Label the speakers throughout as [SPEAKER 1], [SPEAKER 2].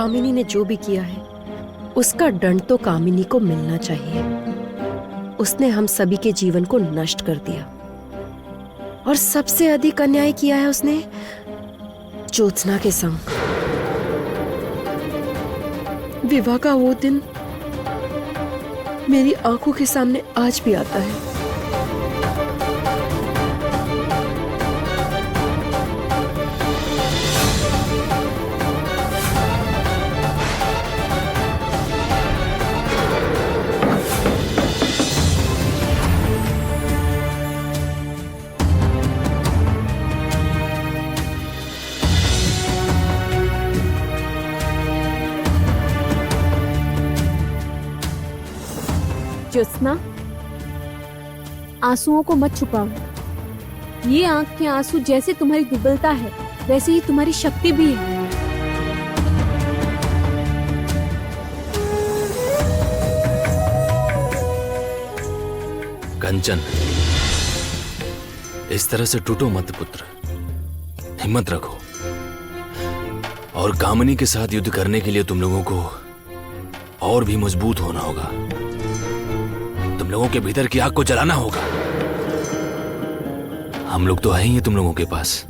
[SPEAKER 1] कामिनी ने जो भी किया है उसका दंड तो कामिनी को मिलना चाहिए। उसने हम सभी के जीवन को नष्ट कर दिया और सबसे अधिक अन्याय किया है उसने ज्योत्सना के संग। विवाह का वो दिन मेरी आंखों के सामने आज भी आता है।
[SPEAKER 2] ज्योत्सना, आंसुओं को मत छुपाओ। ये आंख के आंसू जैसे तुम्हारी दुर्बलता है वैसे ही तुम्हारी शक्ति भी है।
[SPEAKER 3] कंचन, इस तरह से टूटो मत पुत्र, हिम्मत रखो। और कामिनी के साथ युद्ध करने के लिए तुम लोगों को और भी मजबूत होना होगा। तुम लोगों के भीतर की आग को जलाना होगा। हम लोग तो हैं ही तुम लोगों के पास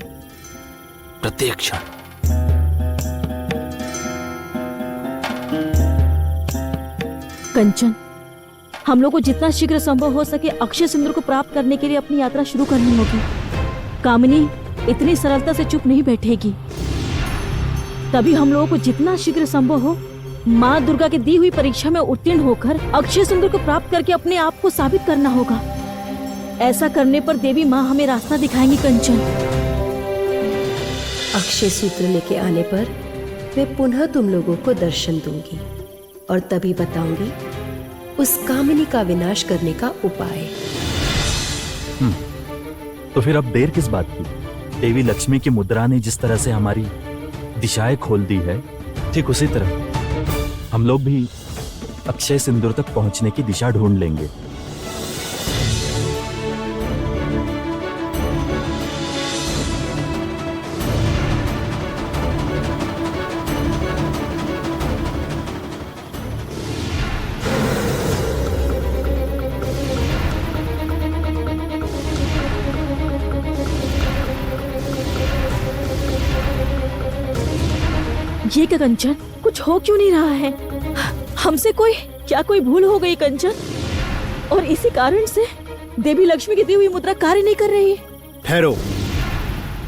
[SPEAKER 3] प्रत्येक क्षण।
[SPEAKER 4] कंचन, हम लोग को जितना शीघ्र संभव हो सके अक्षय सिंदूर को प्राप्त करने के लिए अपनी यात्रा शुरू करनी होगी। कामिनी इतनी सरलता से चुप नहीं बैठेगी। तभी हम लोगों को जितना शीघ्र संभव हो माँ दुर्गा की दी हुई परीक्षा में उत्तीर्ण होकर अक्षय सिंदूर को प्राप्त करके अपने आप को साबित करना होगा। ऐसा करने पर देवी माँ हमें रास्ता दिखाएंगी। कंचन,
[SPEAKER 1] अक्षय सूत्र लेके आने पर मैं पुनः तुम लोगों को दर्शन दूंगी और तभी बताऊंगी उस कामिनी का विनाश करने का उपाय।
[SPEAKER 5] तो फिर अब देर किस बात की? देवी लक्ष्मी की मुद्रा ने जिस तरह से हमारी दिशाएं खोल दी है, ठीक उसी तरह हम लोग भी अक्षय सिंदूर तक पहुंचने की दिशा ढूंढ लेंगे।
[SPEAKER 4] ये क्या कंचन, कुछ हो क्यों नहीं रहा है? हमसे कोई भूल हो गई कंचन? और इसी कारण से देवी लक्ष्मी की दी हुई मुद्रा कार्य नहीं कर रही।
[SPEAKER 6] ठहरो,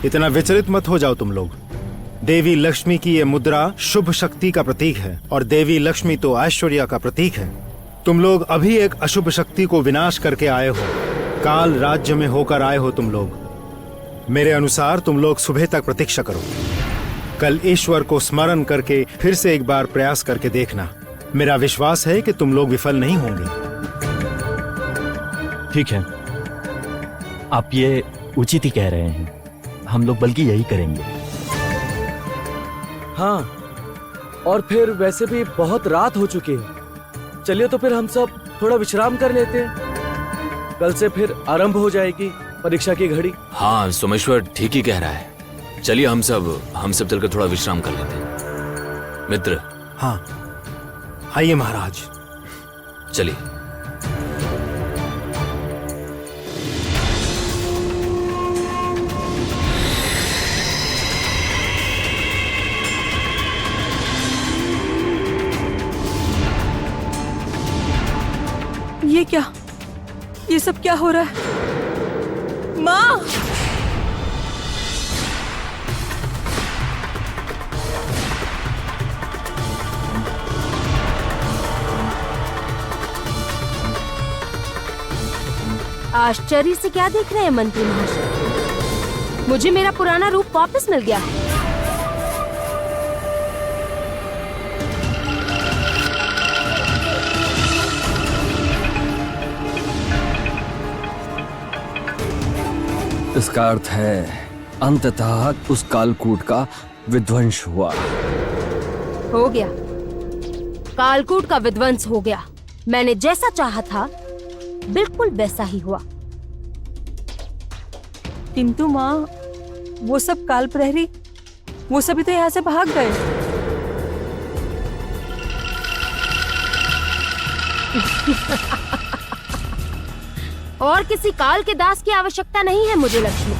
[SPEAKER 6] इतना विचलित मत हो जाओ तुम लोग। देवी लक्ष्मी की ये मुद्रा शुभ शक्ति का प्रतीक है और देवी लक्ष्मी तो ऐश्वर्य का प्रतीक है। तुम लोग अभी एक अशुभ शक्ति को विनाश करके आए हो। काल राज्य में होकर आए हो तुम लोग। मेरे अनुसार तुम लोग सुबह तक प्रतीक्षा करो। कल ईश्वर को स्मरण करके फिर से एक बार प्रयास करके देखना। मेरा विश्वास है कि तुम लोग विफल नहीं होंगे।
[SPEAKER 5] ठीक है, आप ये उचित ही कह रहे हैं। हम लोग बल्कि यही करेंगे।
[SPEAKER 7] हाँ, और फिर वैसे भी बहुत रात हो चुकी है। चलिए तो फिर हम सब थोड़ा विश्राम कर लेते हैं। कल से फिर आरंभ हो जाएगी परीक्षा की घड़ी।
[SPEAKER 3] हाँ, सोमेश्वर ठीक ही कह रहा है। चलिए हम सब चलकर थोड़ा विश्राम कर लेते हैं। मित्र।
[SPEAKER 6] हाँ, आइए महाराज।
[SPEAKER 3] चलिए।
[SPEAKER 1] ये सब क्या हो रहा है? माँ!
[SPEAKER 2] आश्चर्य से क्या देख रहे हैं मंत्री महाशय? मुझे मेरा पुराना रूप वापस मिल गया।
[SPEAKER 8] इसका अर्थ है अंततः उस कालकूट का विध्वंस हुआ।
[SPEAKER 2] हो गया, कालकूट का विध्वंस हो गया। मैंने जैसा चाहा था बिल्कुल वैसा ही हुआ।
[SPEAKER 1] किंतु माँ, वो सब काल प्रहरी, वो सभी तो यहाँ से भाग गए।
[SPEAKER 2] और किसी काल के दास की आवश्यकता नहीं है मुझे लक्ष्मी।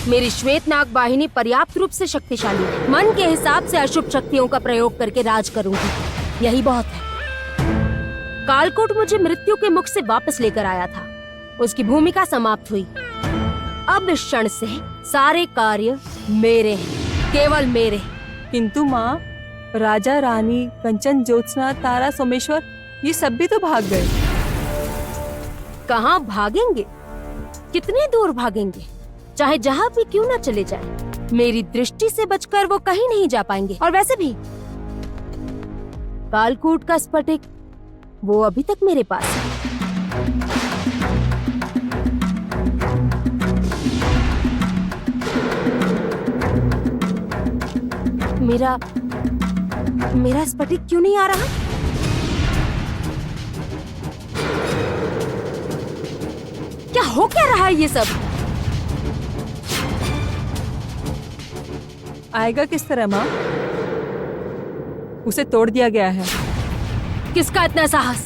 [SPEAKER 2] मेरी श्वेत नाग वाहिनी पर्याप्त रूप से शक्तिशाली है। मन के हिसाब से अशुभ शक्तियों का प्रयोग करके राज करूंगी, यही बहुत है। कालकूट मुझे मृत्यु के मुख से वापस लेकर आया था, उसकी भूमिका समाप्त हुई। अब इस क्षण से सारे कार्य मेरे हैं, केवल मेरे।
[SPEAKER 9] किंतु माँ, राजा रानी, कंचन, ज्योत्सना, तारा, सोमेश्वर ये सब भी तो भाग गए।
[SPEAKER 2] कहाँ भागेंगे? कितनी दूर भागेंगे? चाहे जहाँ भी क्यों ना चले जाएं, मेरी दृष्टि से बचकर वो कहीं नहीं जा पाएंगे। और वैसे भी कालकूट का स्फटिक वो अभी तक मेरे पास है। मेरा स्फटिक क्यों नहीं आ रहा? क्या हो क्या रहा है ये सब?
[SPEAKER 9] आएगा किस तरह माँ? उसे तोड़ दिया गया है।
[SPEAKER 2] किसका इतना साहस?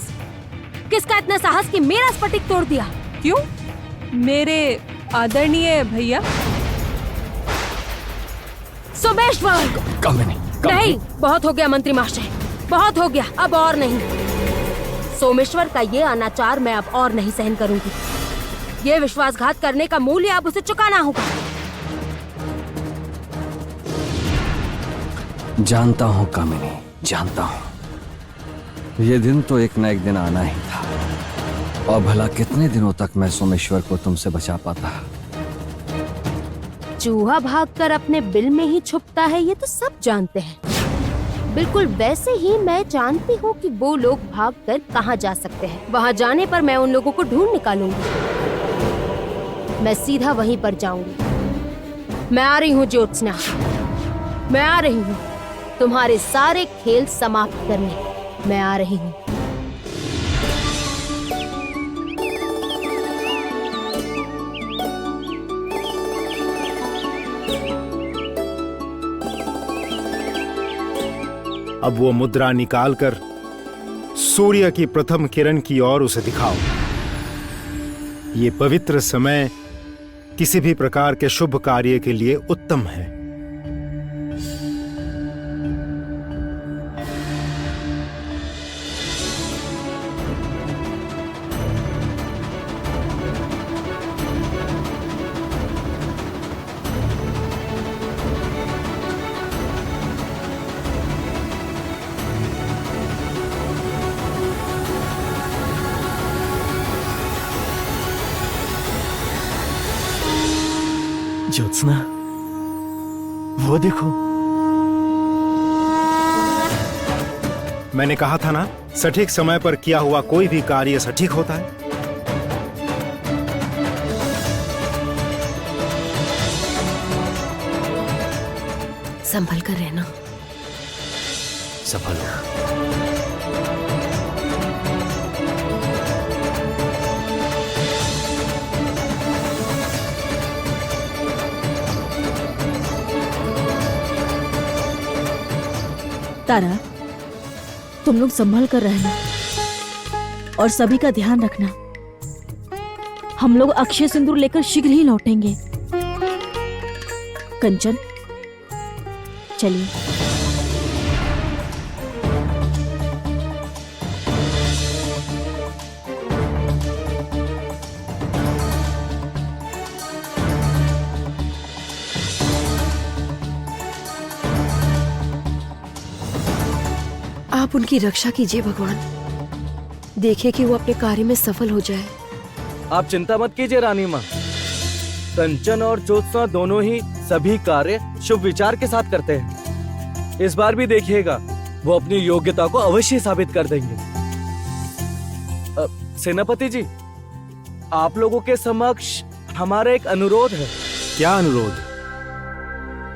[SPEAKER 2] किसका इतना साहस कि मेरा स्फटिक तोड़ दिया?
[SPEAKER 9] क्यों? मेरे आदरणीय भैया
[SPEAKER 2] सोमेश्वर।
[SPEAKER 8] कामिनी,
[SPEAKER 2] नहीं, बहुत हो गया मंत्री महाशय, बहुत हो गया, अब और नहीं। सोमेश्वर का ये अनाचार मैं अब और नहीं सहन करूंगी। ये विश्वासघात करने का मूल्य अब उसे चुकाना होगा।
[SPEAKER 8] जानता हूँ कामिनी, जानता हूँ। ये दिन तो एक न एक दिन आना ही था। और भला कितने दिनों तक मैं सोमेश्वर को तुमसे बचा पाता।
[SPEAKER 2] चूहा भागकर अपने बिल में ही छुपता है, ये तो सब जानते हैं। बिल्कुल वैसे ही मैं जानती हूँ कि वो लोग भागकर कहाँ जा सकते हैं। वहाँ जाने पर मैं उन लोगों को ढूंढ निकालूंगी। मैं सीधा वहीं पर जाऊंगी। मैं आ रही हूँ ज्योत्सना, मैं आ रही हूँ तुम्हारे सारे खेल समाप्त करने। मैं आ रही हूँ।
[SPEAKER 6] अब वो मुद्रा निकालकर सूर्य की प्रथम किरण की ओर उसे दिखाओ। ये पवित्र समय किसी भी प्रकार के शुभ कार्य के लिए उत्तम है।
[SPEAKER 5] ज्योत्सना, वो देखो।
[SPEAKER 6] मैंने कहा था ना, सटीक समय पर किया हुआ कोई भी कार्य सटीक होता है।
[SPEAKER 1] संभल कर रहना।
[SPEAKER 3] सफल हो।
[SPEAKER 4] तारा, तुम लोग संभल कर रहना और सभी का ध्यान रखना। हम लोग अक्षय सिंदूर लेकर शीघ्र ही लौटेंगे। कंचन, चलिए।
[SPEAKER 1] आप उनकी रक्षा कीजिए भगवान। देखिए कि वो अपने कार्य में सफल हो जाए।
[SPEAKER 7] आप चिंता मत कीजिए रानी माँ। कंचन और ज्योत्सना दोनों ही सभी कार्य शुभ विचार के साथ करते हैं। इस बार भी देखिएगा, वो अपनी योग्यता को अवश्य साबित कर देंगे। सेनापति जी, आप लोगों के समक्ष हमारा एक अनुरोध है।
[SPEAKER 6] क्या अनुरोध?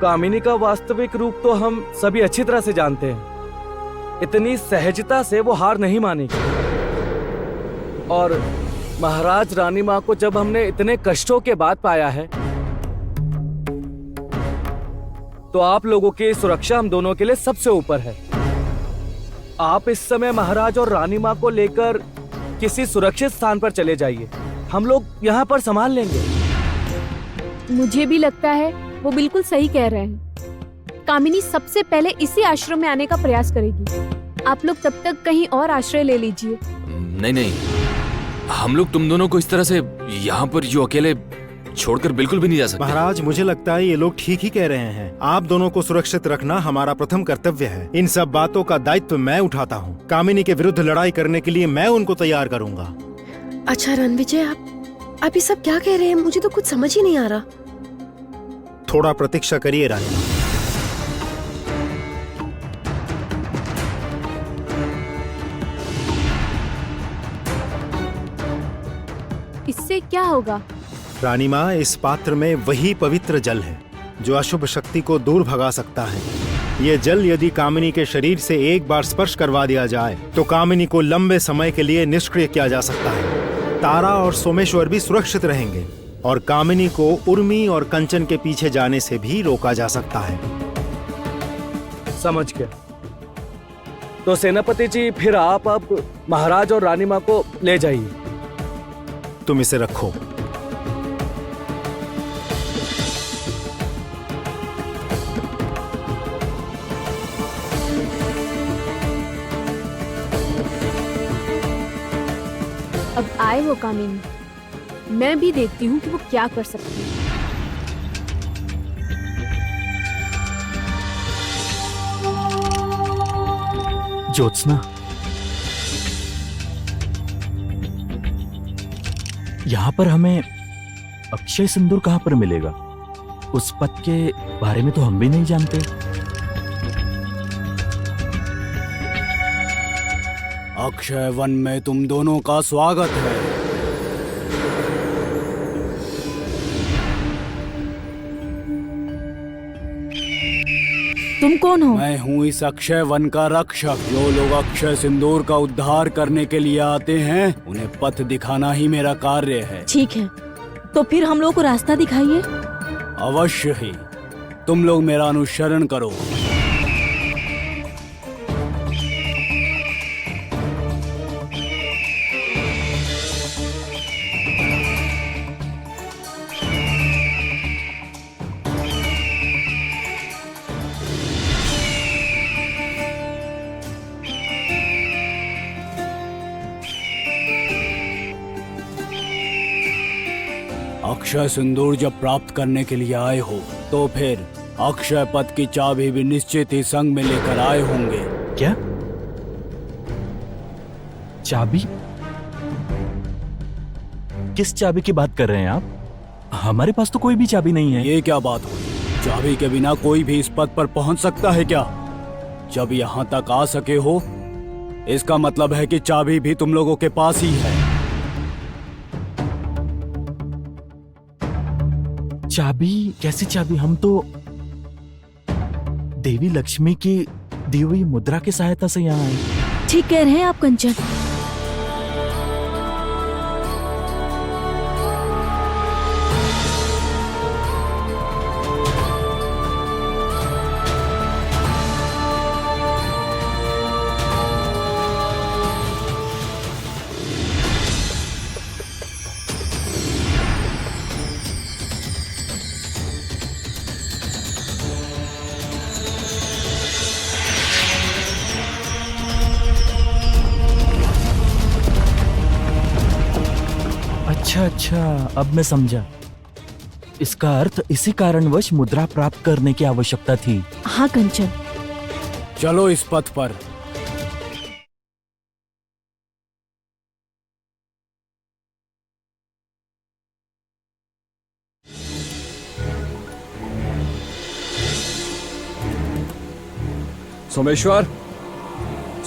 [SPEAKER 7] कामिनी का वास्तविक रूप तो हम सभी अच्छी तरह से जानते हैं। इतनी सहजता से वो हार नहीं मानेगी। और महाराज रानी माँ को जब हमने इतने कष्टों के बाद पाया है, तो आप लोगों की सुरक्षा हम दोनों के लिए सबसे ऊपर है। आप इस समय महाराज और रानी माँ को लेकर किसी सुरक्षित स्थान पर चले जाइए, हम लोग यहाँ पर संभाल लेंगे।
[SPEAKER 10] मुझे भी लगता है वो बिल्कुल सही कह रहे हैं। कामिनी सबसे पहले इसी आश्रम में आने का प्रयास करेगी। आप लोग तब तक कहीं और आश्रय ले लीजिए।
[SPEAKER 3] नहीं नहीं, हम लोग तुम दोनों को इस तरह से यहाँ पर जो अकेले छोड़कर बिल्कुल भी नहीं जा सकते।
[SPEAKER 6] महाराज, मुझे लगता है ये लोग ठीक ही कह रहे हैं। आप दोनों को सुरक्षित रखना हमारा प्रथम कर्तव्य है। इन सब बातों का दायित्व मैं उठाता हूँ। कामिनी के विरुद्ध लड़ाई करने के लिए मैं उनको तैयार करूँगा।
[SPEAKER 1] अच्छा रणविजय, आप ये सब क्या कह रहे हैं? मुझे तो कुछ समझ ही नहीं आ रहा।
[SPEAKER 6] थोड़ा प्रतीक्षा करिए रानी।
[SPEAKER 10] इससे क्या होगा?
[SPEAKER 6] रानी माँ, इस पात्र में वही पवित्र जल है जो अशुभ शक्ति को दूर भगा सकता है। ये जल यदि कामिनी के शरीर से एक बार स्पर्श करवा दिया जाए तो कामिनी को लंबे समय के लिए निष्क्रिय किया जा सकता है। तारा और सोमेश्वर भी सुरक्षित रहेंगे और कामिनी को उर्मी और कंचन के पीछे जाने से भी रोका जा सकता है।
[SPEAKER 7] समझ गया। तो सेनापति जी, फिर आप अब महाराज और रानी माँ को ले जाइए।
[SPEAKER 6] तुम इसे रखो।
[SPEAKER 10] अब आए वो कामिनी, मैं भी देखती हूँ कि वो क्या कर सकती है।
[SPEAKER 5] ज्योत्सना, यहाँ पर हमें अक्षय सिंदूर कहाँ पर मिलेगा? उस पथ के बारे में तो हम भी नहीं जानते।
[SPEAKER 11] अक्षय वन में तुम दोनों का स्वागत है।
[SPEAKER 4] तुम कौन हो?
[SPEAKER 11] मैं हूँ इस अक्षय वन का रक्षक। जो लोग अक्षय सिंदूर का उद्धार करने के लिए आते हैं, उन्हें पथ दिखाना ही मेरा कार्य है।
[SPEAKER 4] ठीक है, तो फिर हम लोगों को रास्ता दिखाइए।
[SPEAKER 11] अवश्य ही, तुम लोग मेरा अनुसरण करो। अक्षय सिंदूर जब प्राप्त करने के लिए आए हो तो फिर अक्षय पथ की चाबी भी निश्चित ही संग में लेकर आए होंगे।
[SPEAKER 5] क्या चाबी? किस चाबी की बात कर रहे हैं आप? हमारे पास तो कोई भी चाबी नहीं है।
[SPEAKER 11] ये क्या बात हुई? चाबी के बिना कोई भी इस पथ पर पहुंच सकता है क्या? जब यहाँ तक आ सके हो, इसका मतलब है कि चाबी भी तुम लोगों के पास ही है।
[SPEAKER 5] चाबी? कैसी चाबी? हम तो देवी लक्ष्मी की दी हुई मुद्रा की सहायता से यहाँ आए।
[SPEAKER 4] ठीक कह रहे हैं आप कंचन।
[SPEAKER 5] अच्छा, अब मैं समझा। इसका अर्थ इसी कारणवश मुद्रा प्राप्त करने की आवश्यकता थी।
[SPEAKER 4] हाँ कंचन,
[SPEAKER 11] चलो इस पथ पर।
[SPEAKER 8] सोमेश्वर,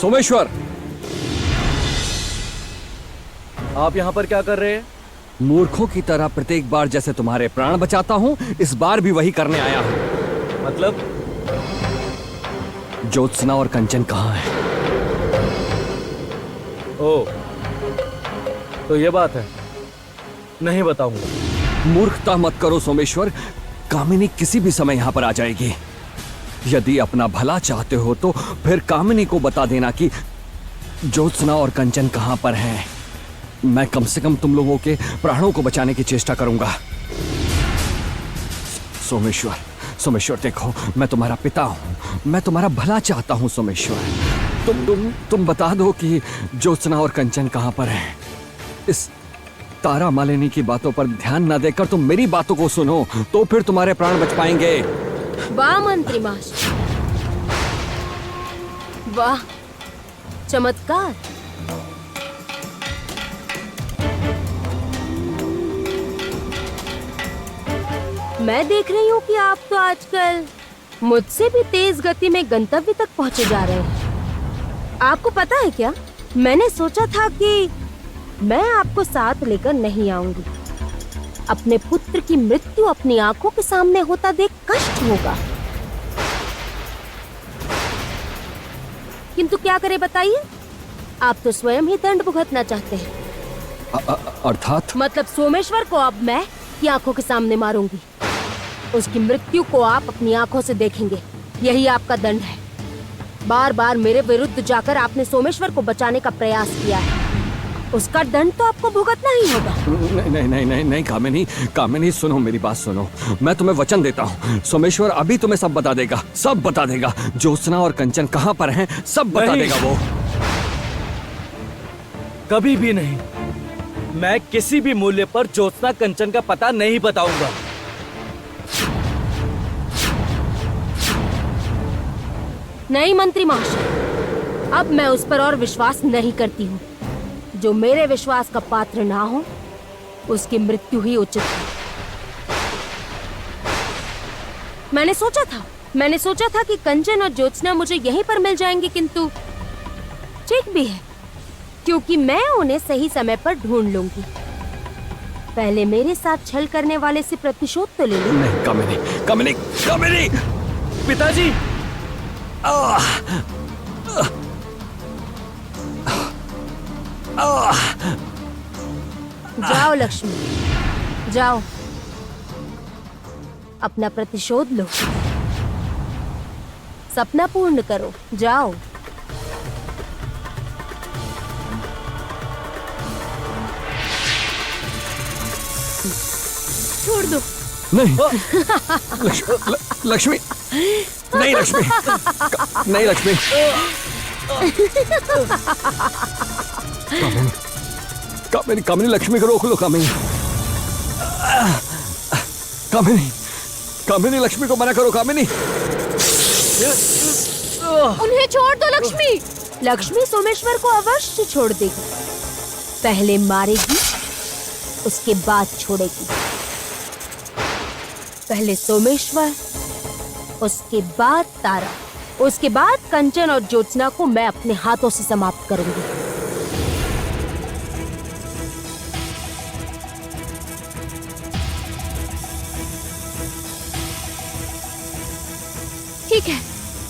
[SPEAKER 8] सोमेश्वर,
[SPEAKER 7] आप यहाँ पर क्या कर रहे हैं?
[SPEAKER 8] मूर्खों की तरह प्रत्येक बार जैसे तुम्हारे प्राण बचाता हूँ, इस बार भी वही करने आया हूँ।
[SPEAKER 7] मतलब?
[SPEAKER 8] ज्योत्सना और कंचन कहाँ है?
[SPEAKER 7] ओ, तो ये बात है। नहीं बताऊंगा।
[SPEAKER 8] मूर्खता मत करो सोमेश्वर, कामिनी किसी भी समय यहाँ पर आ जाएगी। यदि अपना भला चाहते हो तो फिर कामिनी को बता देना कि ज्योत्सना और कंचन कहाँ पर हैं। मैं कम से कम तुम लोगों के प्राणों को बचाने की चेष्टा करूंगा। सोमेश्वर, सोमेश्वर देखो, मैं तुम्हारा पिता हूँ, मैं तुम्हारा भला चाहता हूँ सोमेश्वर। तुम बता दो कि ज्योत्सना और कंचन कहाँ पर हैं। इस तारा मालिनी की बातों पर ध्यान न देकर तुम मेरी बातों को सुनो, तो फिर तुम्हारे प्राण बच पाएंगे।
[SPEAKER 2] वाह मंत्री महाशय, वाह, चमत्कार। मैं देख रही हूँ कि आप तो आजकल मुझसे भी तेज गति में गंतव्य तक पहुँचे जा रहे हैं। आपको पता है क्या, मैंने सोचा था कि मैं आपको साथ लेकर नहीं आऊंगी। अपने पुत्र की मृत्यु अपनी आंखों के सामने होता देख कष्ट होगा, किंतु क्या करें बताइए, आप तो स्वयं ही दंड भुगतना चाहते हैं।
[SPEAKER 8] अर्थात? मतलब
[SPEAKER 2] सोमेश्वर को अब मैं की आंखों के सामने मारूंगी। उसकी मृत्यु को आप अपनी आंखों से देखेंगे, यही आपका दंड है। बार बार मेरे विरुद्ध जाकर आपने सोमेश्वर को बचाने का प्रयास किया है, उसका दंड तो आपको भुगतना ही होगा।
[SPEAKER 8] नहीं नहीं नहीं नहीं कामिनी, कामिनी सुनो, मेरी बात सुनो। मैं तुम्हें वचन देता हूँ, सोमेश्वर अभी तुम्हें सब बता देगा, सब बता देगा। ज्योत्सना और कंचन कहाँ पर हैं, सब बता देगा वो।
[SPEAKER 7] कभी भी नहीं, मैं किसी भी मूल्य पर ज्योत्सना कंचन का पता नहीं बताऊंगा।
[SPEAKER 2] नहीं मंत्री महाशय, अब मैं उस पर और विश्वास नहीं करती हूँ। जो मेरे विश्वास का पात्र ना हो, उसकी मृत्यु ही उचित है। मैंने सोचा था कि कंचन और ज्योत्सना मुझे यहीं पर मिल जाएंगे, किंतु ठीक भी है, क्योंकि मैं उन्हें सही समय पर ढूंढ लूंगी। पहले मेरे साथ छल करने वाले से प्रतिशोध तो ले लूं।
[SPEAKER 8] नहीं कामिनी, कामिनी, कामिनी!
[SPEAKER 7] पिताजी!
[SPEAKER 2] जाओ लक्ष्मी, जाओ, अपना प्रतिशोध लो, सपना पूर्ण करो, जाओ।
[SPEAKER 10] छोड़ दो।
[SPEAKER 8] नहीं लक्ष्मी, नहीं लक्ष्मी, नहीं लक्ष्मी। कामिनी, कामिनी, लक्ष्मी को रोक लो। कामिनी, कामिनी, कामिनी, लक्ष्मी को मना करो। कामिनी,
[SPEAKER 2] उन्हें छोड़ दो लक्ष्मी। लक्ष्मी सोमेश्वर को अवश्य छोड़ देगी, पहले मारेगी, उसके बाद छोड़ेगी। पहले सोमेश्वर, उसके बाद तारा, उसके बाद कंचन और ज्योत्सना को मैं अपने हाथों से समाप्त करूंगी।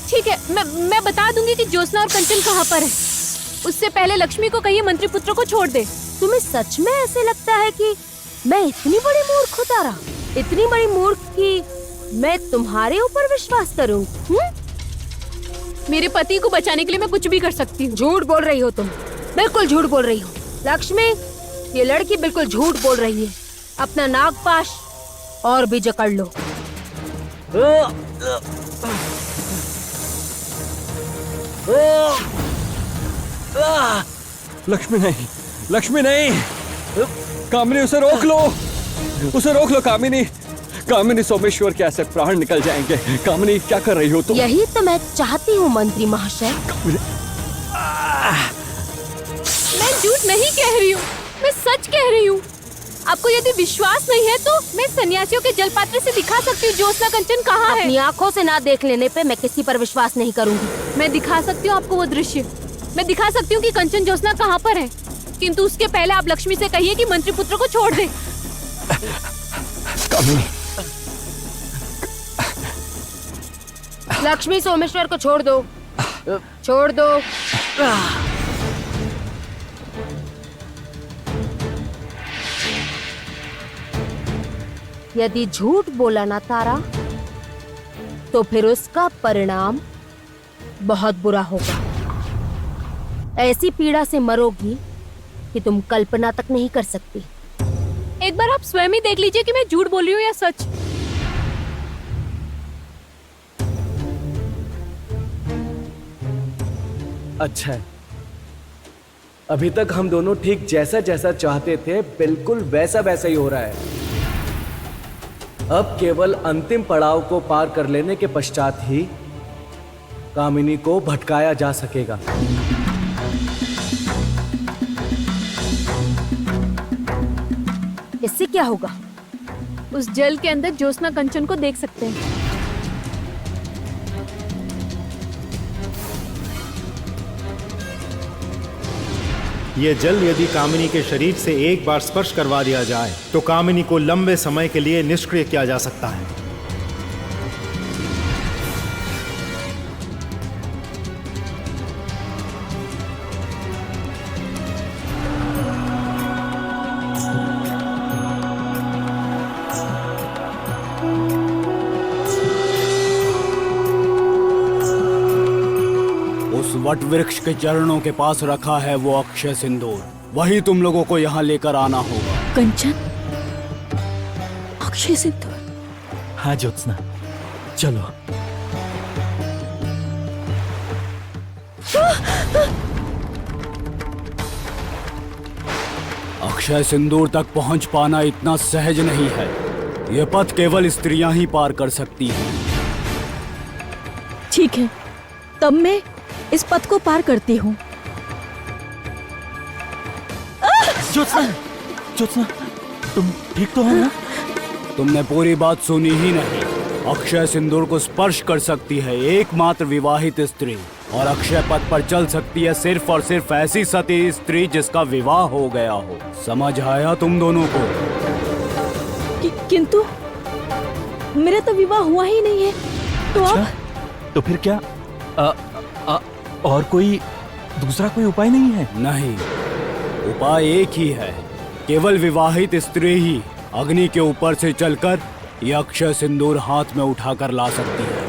[SPEAKER 10] ठीक है, मैं बता दूंगी कि ज्योत्सना और कंचन कहाँ पर है। उससे पहले लक्ष्मी को कहिए मंत्री पुत्र को छोड़ दे।
[SPEAKER 2] तुम्हें सच में ऐसे लगता है कि मैं इतनी बड़ी मूर्ख हूँ तारा? इतनी बड़ी मूर्ख कि मैं तुम्हारे ऊपर विश्वास करूँ?
[SPEAKER 10] मेरे पति को बचाने के लिए मैं कुछ भी कर सकती हूँ।
[SPEAKER 2] झूठ बोल रही हो तुम, बिल्कुल झूठ बोल रही हो लक्ष्मी। ये लड़की बिल्कुल झूठ बोल रही है। अपना नागपाश और भी जकड़ लो।
[SPEAKER 8] लक्ष्मी नहीं, लक्ष्मी नहीं, कामिनी उसे रोक लो, उसे रोक लो। कामिनी, कामिनी, सोमेश्वर के ऐसे प्राण निकल जाएंगे। कामिनी क्या कर रही हो तुम?
[SPEAKER 2] यही तो मैं चाहती हूँ मंत्री महाशय।
[SPEAKER 10] मैं झूठ नहीं कह रही हूँ, मैं सच कह रही हूँ। आपको यदि विश्वास नहीं है तो मैं सन्यासियों के जलपात्र से दिखा सकती हूँ ज्योत्सना कंचन कहाँ है।
[SPEAKER 2] अपनी आँखों से ना देख लेने पे मैं किसी पर विश्वास नहीं करूँगी।
[SPEAKER 10] मैं दिखा सकती हूँ आपको वो दृश्य, मैं दिखा सकती हूँ कि कंचन ज्योत्सना कहाँ पर है, किंतु उसके पहले आप लक्ष्मी से कहिए कि मंत्री पुत्र को छोड़ दे।
[SPEAKER 2] लक्ष्मी, सोमेश्वर को छोड़ दो, छोड़ दो। यदि झूठ बोला ना तारा, तो फिर उसका परिणाम बहुत बुरा होगा। ऐसी पीड़ा से मरोगी कि तुम कल्पना तक नहीं कर सकती।
[SPEAKER 10] एक बार आप स्वयं ही देख लीजिए कि मैं झूठ बोल रही हूँ या सच।
[SPEAKER 7] अच्छा है, अभी तक हम दोनों ठीक जैसा जैसा चाहते थे बिल्कुल वैसा वैसा ही हो रहा है। अब केवल अंतिम पड़ाव को पार कर लेने के पश्चात ही कामिनी को भटकाया जा सकेगा।
[SPEAKER 2] इससे क्या होगा?
[SPEAKER 10] उस जल के अंदर ज्योत्सना कंचन को देख सकते हैं।
[SPEAKER 6] ये जल यदि कामिनी के शरीर से एक बार स्पर्श करवा दिया जाए तो कामिनी को लंबे समय के लिए निष्क्रिय किया जा सकता है।
[SPEAKER 11] उस वट वृक्ष के चरणों के पास रखा है वो अक्षय सिंदूर, वही तुम लोगों को यहाँ लेकर आना होगा।
[SPEAKER 4] कंचन, अक्षय सिंदूर।
[SPEAKER 5] हाँ ज्योत्सना, चलो।
[SPEAKER 11] अक्षय सिंदूर तक पहुंच पाना इतना सहज नहीं है। यह पथ केवल स्त्रियां ही पार कर सकती हैं।
[SPEAKER 4] ठीक है, तब मैं इस पथ को पार करती हूँ।
[SPEAKER 5] ज्योत्सना, ज्योत्सना, तुम ठीक तो हो ना?
[SPEAKER 11] तुमने पूरी बात सुनी ही नहीं। अक्षय सिंदूर को स्पर्श कर सकती है एकमात्र विवाहित स्त्री, और अक्षय पथ पर चल सकती है सिर्फ और सिर्फ ऐसी सती स्त्री जिसका विवाह हो गया हो। समझ आया तुम दोनों को?
[SPEAKER 4] किंतु मेरा तो विवाह हुआ ही नहीं है, तो
[SPEAKER 5] अच्छा,
[SPEAKER 4] अब
[SPEAKER 5] तो फिर क्या और कोई दूसरा कोई उपाय नहीं है?
[SPEAKER 11] नहीं, उपाय एक ही है। केवल विवाहित स्त्री ही अग्नि के ऊपर से चलकर यह अक्षय सिंदूर हाथ में उठाकर ला सकती है।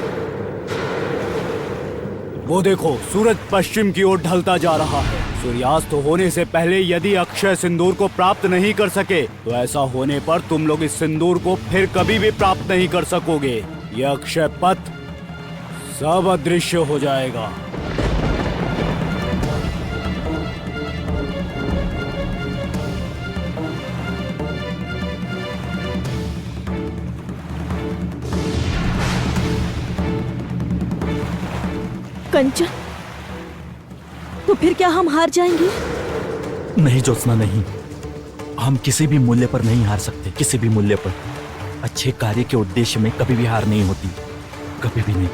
[SPEAKER 11] वो देखो, सूरज पश्चिम की ओर ढलता जा रहा है। सूर्यास्त होने से पहले यदि अक्षय सिंदूर को प्राप्त नहीं कर सके तो ऐसा होने पर तुम लोग इस सिंदूर को फिर कभी भी प्राप्त नहीं कर सकोगे। यह अक्षय पथ सब अदृश्य हो जाएगा।
[SPEAKER 4] कंचन, तो फिर क्या हम हार जाएंगे?
[SPEAKER 5] नहीं ज्योत्सना, नहीं। हम किसी भी मूल्य पर नहीं हार सकते, किसी भी मूल्य पर। अच्छे कार्य के उद्देश्य में कभी भी हार नहीं होती, कभी भी नहीं।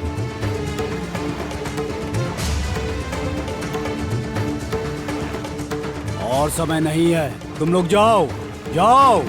[SPEAKER 11] और समय नहीं है, तुम लोग जाओ, जाओ।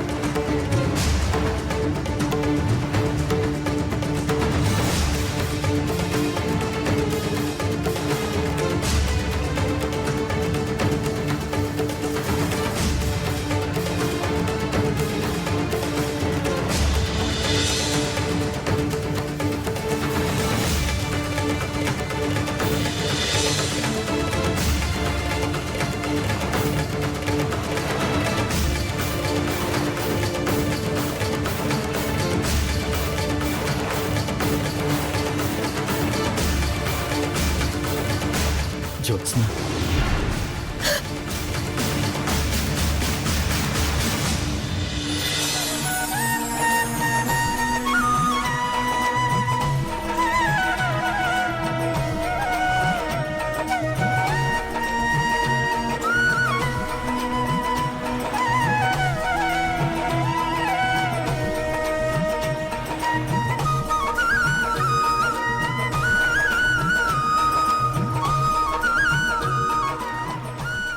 [SPEAKER 5] ज्योत्सना,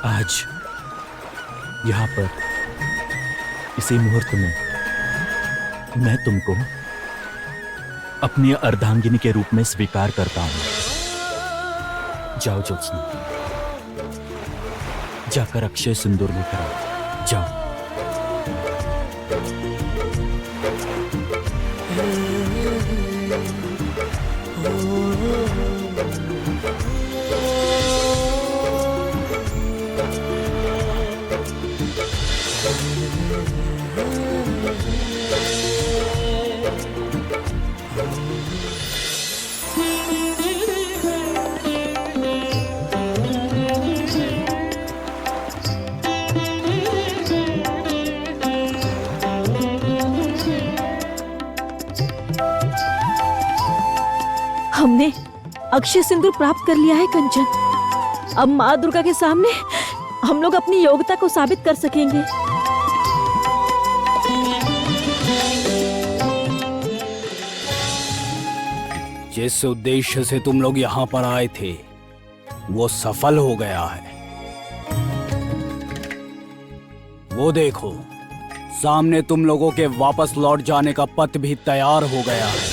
[SPEAKER 5] आज यहाँ पर इसी मुहूर्त में मैं तुमको अपनी अर्धांगिनी के रूप में स्वीकार करता हूं। जाओ ज्योत्सना, जाकर अक्षय सिंदूर लेकर आओ, जाओ।
[SPEAKER 4] अक्षय सिंदूर प्राप्त कर लिया है कंचन। अब माँ दुर्गा के सामने हम लोग अपनी योग्यता को साबित कर सकेंगे।
[SPEAKER 11] जिस उद्देश्य से तुम लोग यहाँ पर आए थे वो सफल हो गया है। वो देखो, सामने तुम लोगों के वापस लौट जाने का पथ भी तैयार हो गया है।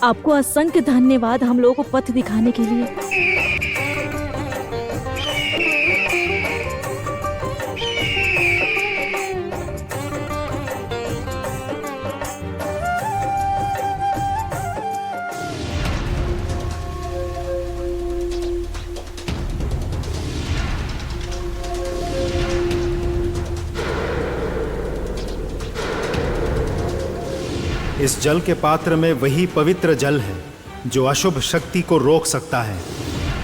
[SPEAKER 4] आपको असंख्य धन्यवाद हम लोगों को पथ दिखाने के लिए।
[SPEAKER 6] इस जल के पात्र में वही पवित्र जल है जो अशुभ शक्ति को रोक सकता है।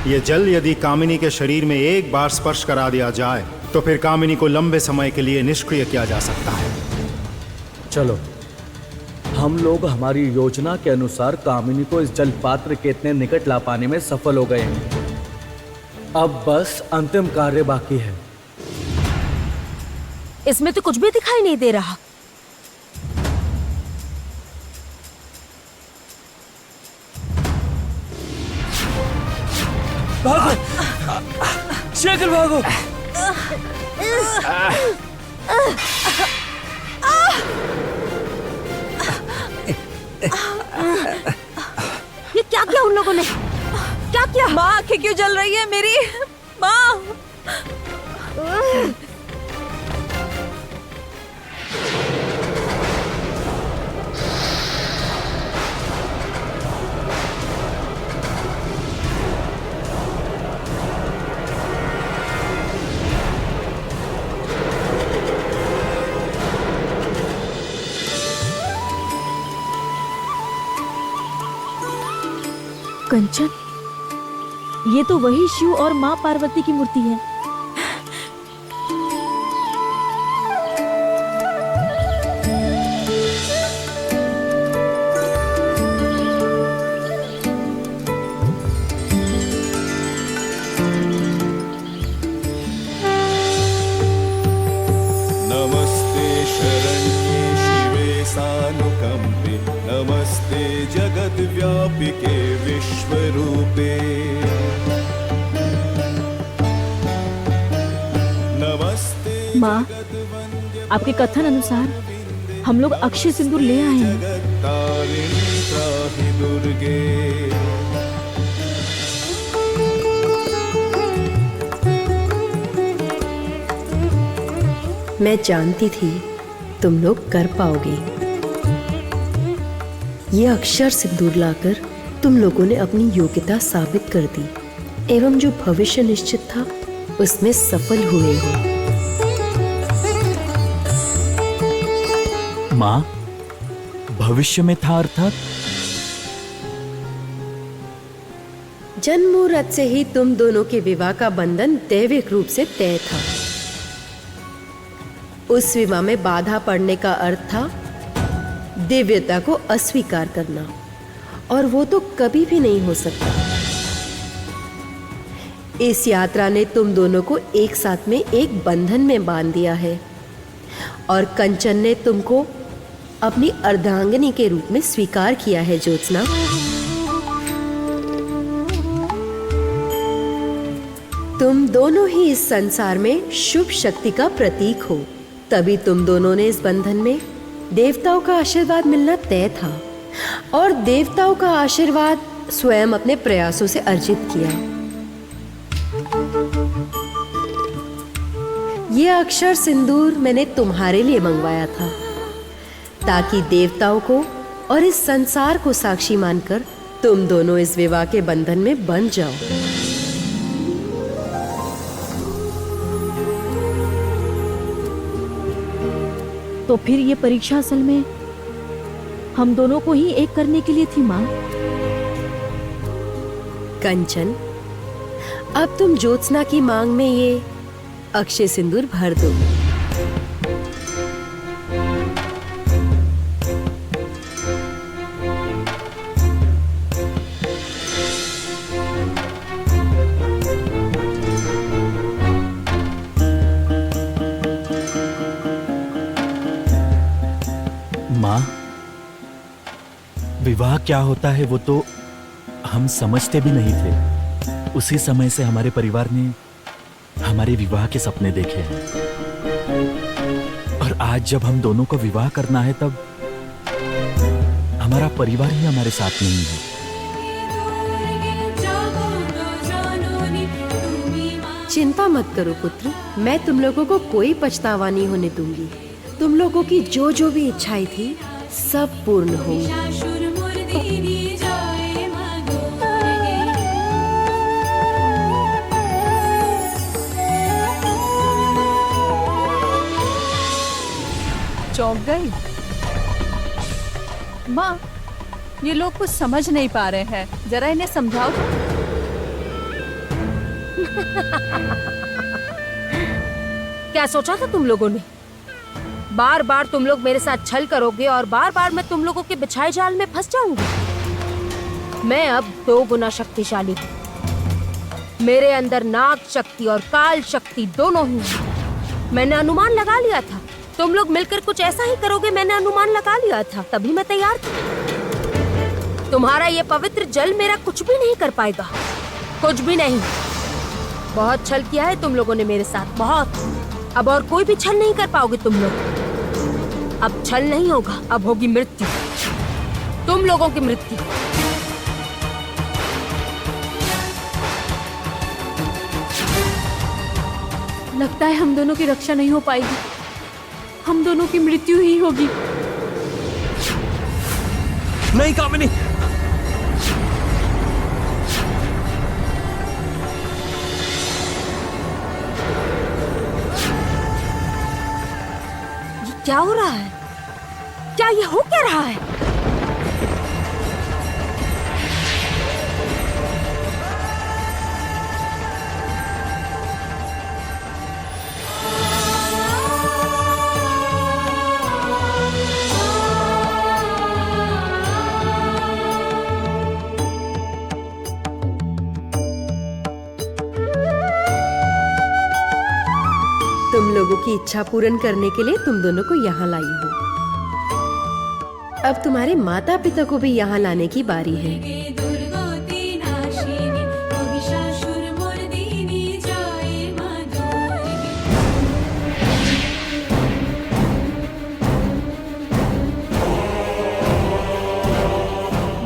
[SPEAKER 6] ये जल यदि कामिनी के शरीर में एक बार स्पर्श करा दिया जाए तो फिर कामिनी को लंबे समय के लिए निष्क्रिय किया जा सकता है।
[SPEAKER 7] चलो, हम लोग हमारी योजना के अनुसार कामिनी को इस जल पात्र के इतने निकट ला पाने में सफल हो गए हैं। अब बस अंतिम कार्य बाकी है।
[SPEAKER 2] इसमें तो कुछ भी दिखाई नहीं दे रहा।
[SPEAKER 7] भागो, शीघ्र भागो।
[SPEAKER 2] ये क्या किया उन लोगों ने? क्या किया?
[SPEAKER 9] माँ, आंखें क्यों जल रही है मेरी? माँ!
[SPEAKER 4] कंचन, ये तो वही शिव और माँ पार्वती की मूर्ति है।
[SPEAKER 12] नमस्ते शरण्ये शिवे सानुकंपे, नमस्ते जगद्व्यापिके विश्वरूपे, नमस्ते
[SPEAKER 4] माँ, आपके कथन अनुसार हम लोग अक्षय सिंदूर ले आए हैं।
[SPEAKER 12] जगत्तारिणी त्राहि दुर्गे।
[SPEAKER 1] मैं जानती थी तुम लोग कर पाओगे। ये अक्षर सिंदूर लाकर तुम लोगों ने अपनी योग्यता साबित कर दी एवं जो भविष्य निश्चित था उसमें सफल हुए हो।
[SPEAKER 5] माँ, भविष्य में था अर्थात?
[SPEAKER 1] जन्म मुहूर्त से ही तुम दोनों के विवाह का बंधन दैविक रूप से तय था। उस विवाह में बाधा पड़ने का अर्थ था दिव्यता को अस्वीकार करना, और वो तो कभी भी नहीं हो सकता। इस यात्रा ने तुम दोनों को एक साथ में एक बंधन में बांध दिया है, और कंचन ने तुमको अपनी अर्धांगिनी के रूप में स्वीकार किया है। ज्योत्सना, तुम दोनों ही इस संसार में शुभ शक्ति का प्रतीक हो, तभी तुम दोनों ने इस बंधन में देवताओं का आशीर्वाद मिलना तय था, और देवताओं का आशीर्वाद स्वयं अपने प्रयासों से अर्जित किया। यह अक्षर सिंदूर मैंने तुम्हारे लिए मंगवाया था, ताकि देवताओं को और इस संसार को साक्षी मानकर तुम दोनों इस विवाह के बंधन में बंध जाओ।
[SPEAKER 4] तो फिर ये परीक्षा असल में हम दोनों को ही एक करने के लिए थी माँ।
[SPEAKER 1] कंचन, अब तुम ज्योत्सना की मांग में ये अक्षय सिंदूर भर दो।
[SPEAKER 5] विवाह क्या होता है वो तो हम समझते भी नहीं थे। उसी समय से हमारे परिवार ने हमारे विवाह के सपने देखे हैं, और आज जब हम दोनों को विवाह करना है तब हमारा परिवार ही हमारे साथ नहीं है।
[SPEAKER 1] चिंता मत करो पुत्र, मैं तुम लोगों को कोई पछतावा नहीं होने दूंगी। तुम लोगों की जो जो भी इच्छाएं थी सब पूर्ण होंगी।
[SPEAKER 9] चौंक गई माँ, ये लोग कुछ समझ नहीं पा रहे हैं, जरा इन्हें समझाओ।
[SPEAKER 2] क्या सोचा था तुम लोगों ने? बार बार तुम लोग मेरे साथ छल करोगे और बार बार मैं तुम लोगों के बिछाए जाल में फंस जाऊंगी। मैं अब 2 गुना शक्तिशाली हूँ। मेरे अंदर नाग शक्ति और काल शक्ति दोनों ही हैं। मैंने अनुमान लगा लिया था तुम लोग मिलकर कुछ ऐसा ही करोगे। मैंने अनुमान लगा लिया था, तभी मैं तैयार था। तुम्हारा ये पवित्र जल मेरा कुछ भी नहीं कर पाएगा, कुछ भी नहीं। बहुत छल किया है तुम लोगों ने मेरे साथ, बहुत। अब और कोई भी छल नहीं कर पाओगे तुम लोग। अब छल नहीं होगा, अब होगी मृत्यु, तुम लोगों की मृत्यु।
[SPEAKER 10] लगता है हम दोनों की रक्षा नहीं हो पाएगी, हम दोनों की मृत्यु ही होगी।
[SPEAKER 8] नहीं कामिनी,
[SPEAKER 2] ये क्या हो रहा है? क्या ये हो क्या रहा है?
[SPEAKER 1] तुम लोगों की इच्छा पूर्ण करने के लिए तुम दोनों को यहाँ लाई हूँ। अब तुम्हारे माता पिता को भी यहाँ लाने की बारी है।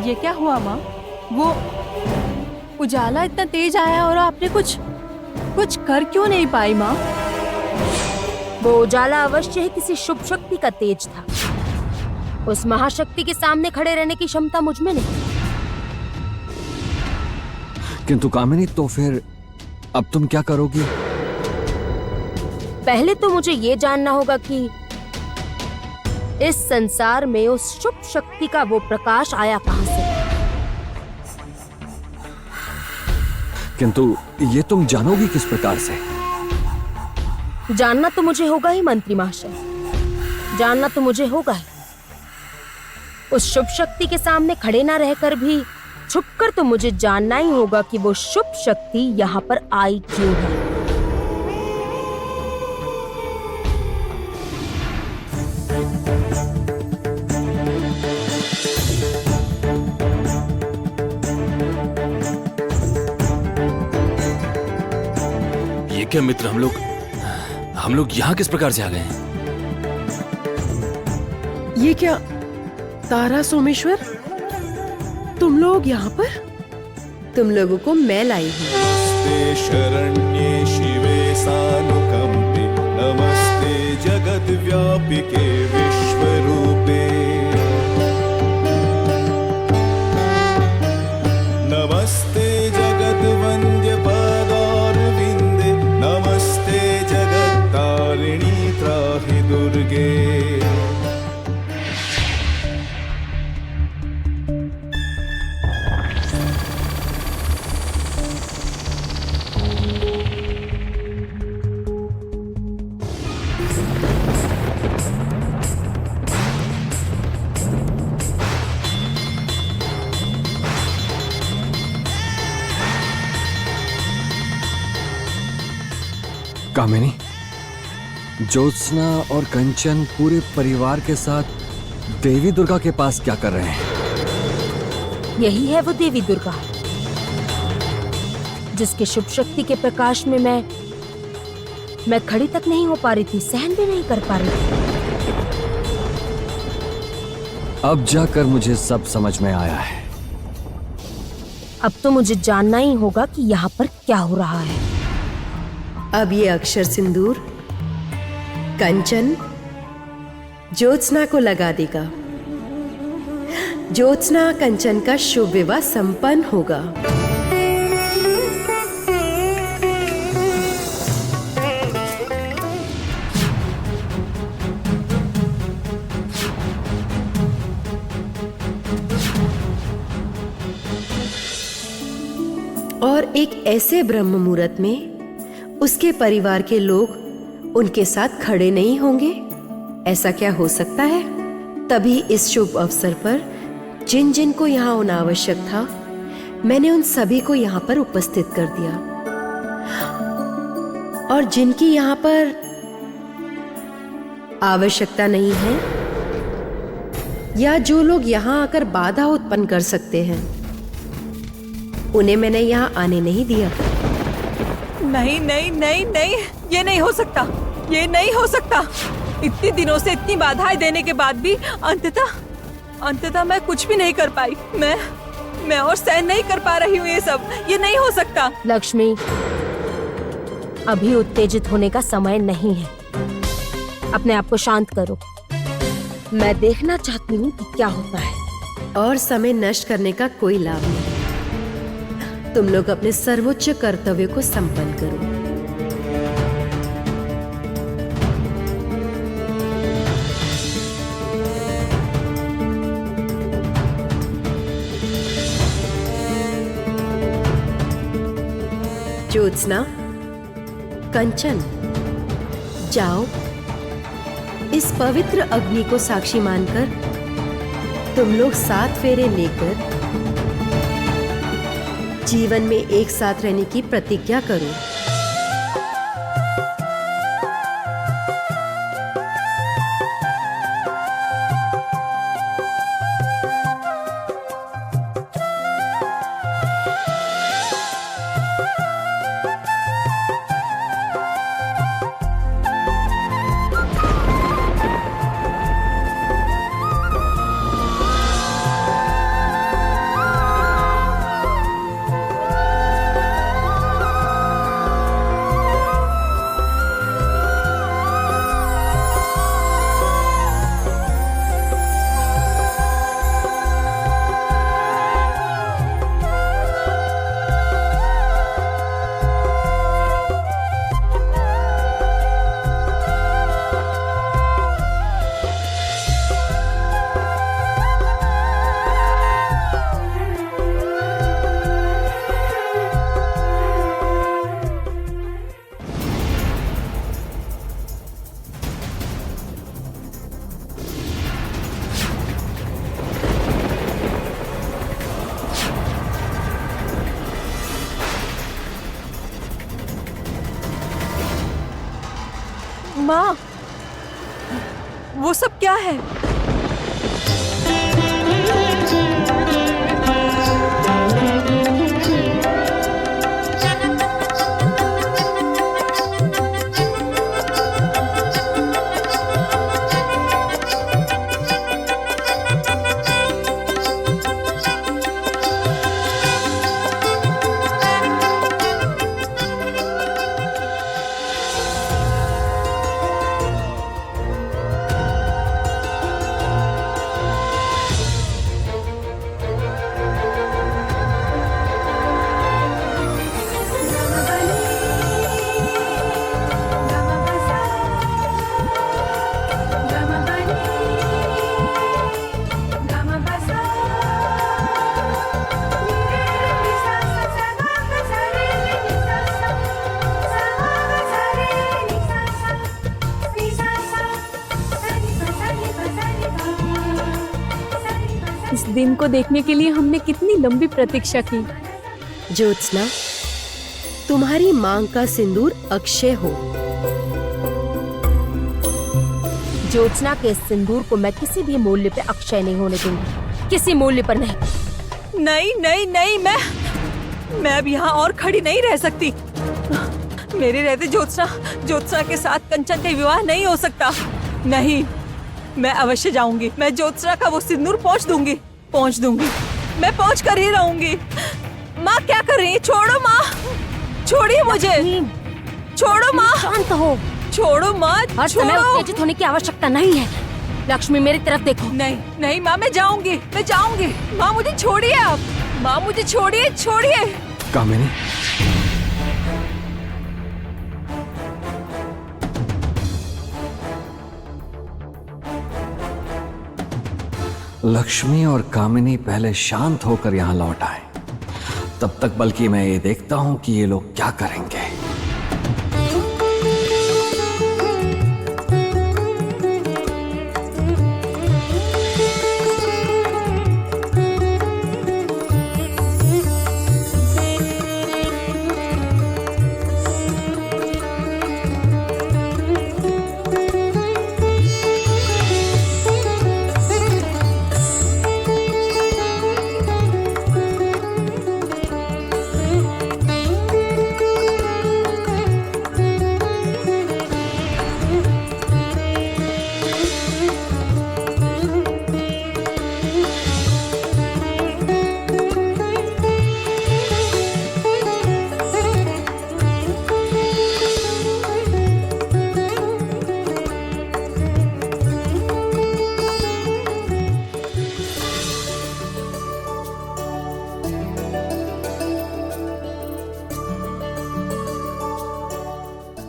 [SPEAKER 9] ये क्या हुआ माँ? वो उजाला इतना तेज आया और आपने कुछ कर क्यों नहीं पाई माँ?
[SPEAKER 2] वो उजाला अवश्य ही किसी शुभ शक्ति का तेज था। उस महाशक्ति के सामने खड़े रहने की क्षमता मुझ में नहीं।
[SPEAKER 8] किंतु कामिनी, तो फिर अब तुम क्या करोगी?
[SPEAKER 2] पहले तो मुझे ये जानना होगा कि इस संसार में उस शुभ शक्ति का वो प्रकाश आया कहां से।
[SPEAKER 8] किंतु ये तुम जानोगी किस प्रकार से?
[SPEAKER 2] जानना तो मुझे होगा ही मंत्री महाशय, जानना तो मुझे होगा ही। उस शुभ शक्ति के सामने खड़े ना रहकर भी छुपकर तो मुझे जानना ही होगा कि वो शुभ शक्ति यहाँ पर आई क्यों है।
[SPEAKER 3] ये क्या मित्र, हम लोग यहाँ किस प्रकार से आ गए हैं?
[SPEAKER 1] ये क्या तारा सोमेश्वर, तुम लोग यहाँ पर? तुम लोगों को मैं लाई हूँ।
[SPEAKER 12] नमस्ते शरण्ये शिवे सानुकंपे, नमस्ते जगद्व्यापिके विश्वरूपे, नमस्ते जगद्वन्द्य पदारविन्दे, नमस्ते जगत्तारिणी त्राहि दुर्गे।
[SPEAKER 8] कामिनी, ज्योत्सना और कंचन पूरे परिवार के साथ देवी दुर्गा के पास क्या कर रहे हैं?
[SPEAKER 2] यही है वो देवी दुर्गा, जिसके शुभ शक्ति के प्रकाश में मैं खड़ी तक नहीं हो पा रही थी, सहन भी नहीं कर पा रही थी।
[SPEAKER 8] अब जाकर मुझे सब समझ में आया है।
[SPEAKER 2] अब तो मुझे जानना ही होगा कि यहाँ पर क्या हो रहा है।
[SPEAKER 1] अब ये अक्षर सिंदूर कंचन ज्योत्सना को लगा देगा। ज्योत्सना कंचन का शुभ विवाह संपन्न होगा। और एक ऐसे ब्रह्म मुहूर्त में उसके परिवार के लोग उनके साथ खड़े नहीं होंगे। ऐसा क्या हो सकता है? तभी इस शुभ अवसर पर जिन जिन को यहाँ होना आवश्यक था, मैंने उन सभी को यहाँ पर उपस्थित कर दिया। और जिनकी यहाँ पर आवश्यकता नहीं है, या जो लोग यहाँ आकर बाधा उत्पन्न कर सकते हैं, उन्हें मैंने यहाँ आने नहीं दिया।
[SPEAKER 9] नहीं नहीं नहीं नहीं, ये नहीं हो सकता, ये नहीं हो सकता। इतने दिनों से इतनी बाधाएं देने के बाद भी अंततः मैं कुछ भी नहीं कर पाई। मैं और सहन नहीं कर पा रही हूँ ये सब। ये नहीं हो सकता।
[SPEAKER 2] लक्ष्मी, अभी उत्तेजित होने का समय नहीं है। अपने आप को शांत करो। मैं देखना चाहती हूँ कि क्या होता है।
[SPEAKER 1] और समय नष्ट करने का कोई लाभ नहीं। तुम लोग अपने सर्वोच्च कर्तव्य को संपन्न करो। ज्योत्सना, कंचन, जाओ, इस पवित्र अग्नि को साक्षी मानकर तुम लोग 7 फेरे लेकर जीवन में एक साथ रहने की प्रतिज्ञा करो।
[SPEAKER 9] माँ, वो सब क्या है?
[SPEAKER 10] इस दिन को देखने के लिए हमने कितनी लंबी प्रतीक्षा की।
[SPEAKER 1] ज्योत्सना, तुम्हारी मांग का सिंदूर अक्षय हो।
[SPEAKER 2] ज्योत्सना के इस सिंदूर को मैं किसी भी मूल्य पे अक्षय नहीं होने दूंगी, किसी मूल्य पर नहीं।
[SPEAKER 9] नहीं नहीं नहीं, मैं अब यहाँ और खड़ी नहीं रह सकती। मेरे रहते ज्योत्सना के साथ कंचन का विवाह नहीं हो सकता। नहीं, मैं अवश्य जाऊंगी। मैं ज्योत्सना का वो सिंदूर पहुँच दूंगी। मैं पहुँच कर ही रहूंगी। माँ क्या कर रही है? छोड़ो माँ, छोड़िए मुझे, छोड़ो माँ,
[SPEAKER 2] शांत हो।
[SPEAKER 9] छोड़ो माँ,
[SPEAKER 2] हर समय उत्तेजित होने की आवश्यकता नहीं है। लक्ष्मी मेरी तरफ देखो।
[SPEAKER 9] नहीं नहीं माँ, मैं जाऊंगी। माँ मुझे छोड़िए आप, माँ मुझे छोड़िए।
[SPEAKER 8] कामिनी, लक्ष्मी और कामिनी पहले शांत होकर यहाँ लौट आए, तब तक बल्कि मैं ये देखता हूँ कि ये लोग क्या करेंगे।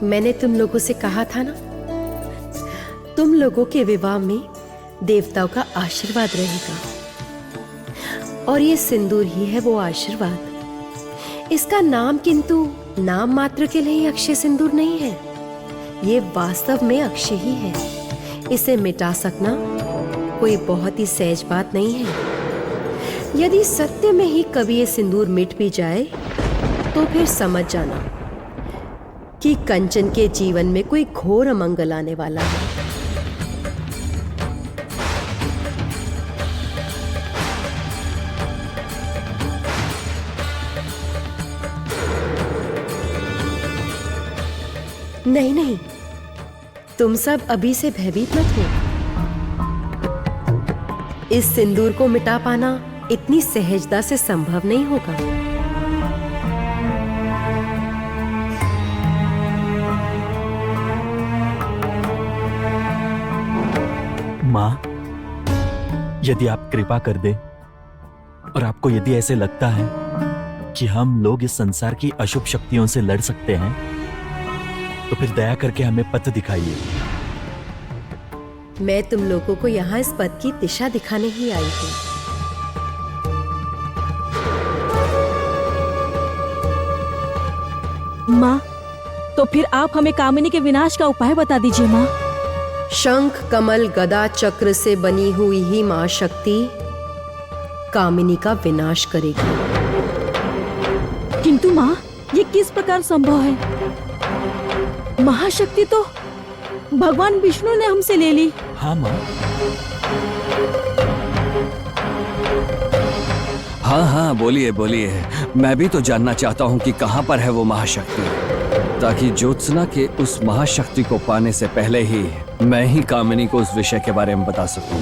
[SPEAKER 1] मैंने तुम लोगों से कहा था ना, तुम लोगों के विवाह में देवताओं का आशीर्वाद रहेगा, और ये सिंदूर ही है वो आशीर्वाद। इसका नाम किंतु नाम मात्र के लिए अक्षय सिंदूर नहीं है, ये वास्तव में अक्षय ही है। इसे मिटा सकना कोई बहुत ही सहज बात नहीं है। यदि सत्य में ही कभी ये सिंदूर मिट भी जाए तो फिर समझ जाना कि कंचन के जीवन में कोई घोर अमंगल आने वाला है। नहीं, तुम सब अभी से भयभीत मत हो। इस सिंदूर को मिटा पाना इतनी सहजता से संभव नहीं होगा।
[SPEAKER 5] माँ, यदि आप कृपा कर दे और आपको यदि ऐसे लगता है कि हम लोग इस संसार की अशुभ शक्तियों से लड़ सकते हैं, तो फिर दया करके हमें पथ दिखाइए।
[SPEAKER 1] मैं तुम लोगों को यहाँ इस पथ की दिशा दिखाने ही आई हूँ।
[SPEAKER 4] माँ, तो फिर आप हमें कामिनी के विनाश का उपाय बता दीजिए माँ।
[SPEAKER 1] शंख कमल गदा चक्र से बनी हुई ही महाशक्ति कामिनी का विनाश करेगी।
[SPEAKER 4] किंतु माँ, ये किस प्रकार संभव है? महाशक्ति तो भगवान विष्णु ने हमसे ले ली।
[SPEAKER 5] हाँ माँ।
[SPEAKER 8] हाँ, बोलिए बोलिए। मैं भी तो जानना चाहता हूँ कि कहाँ पर है वो महाशक्ति, ताकि ज्योत्सना के उस महाशक्ति को पाने से पहले ही मैं ही कामिनी को उस विषय के बारे में बता सकूं।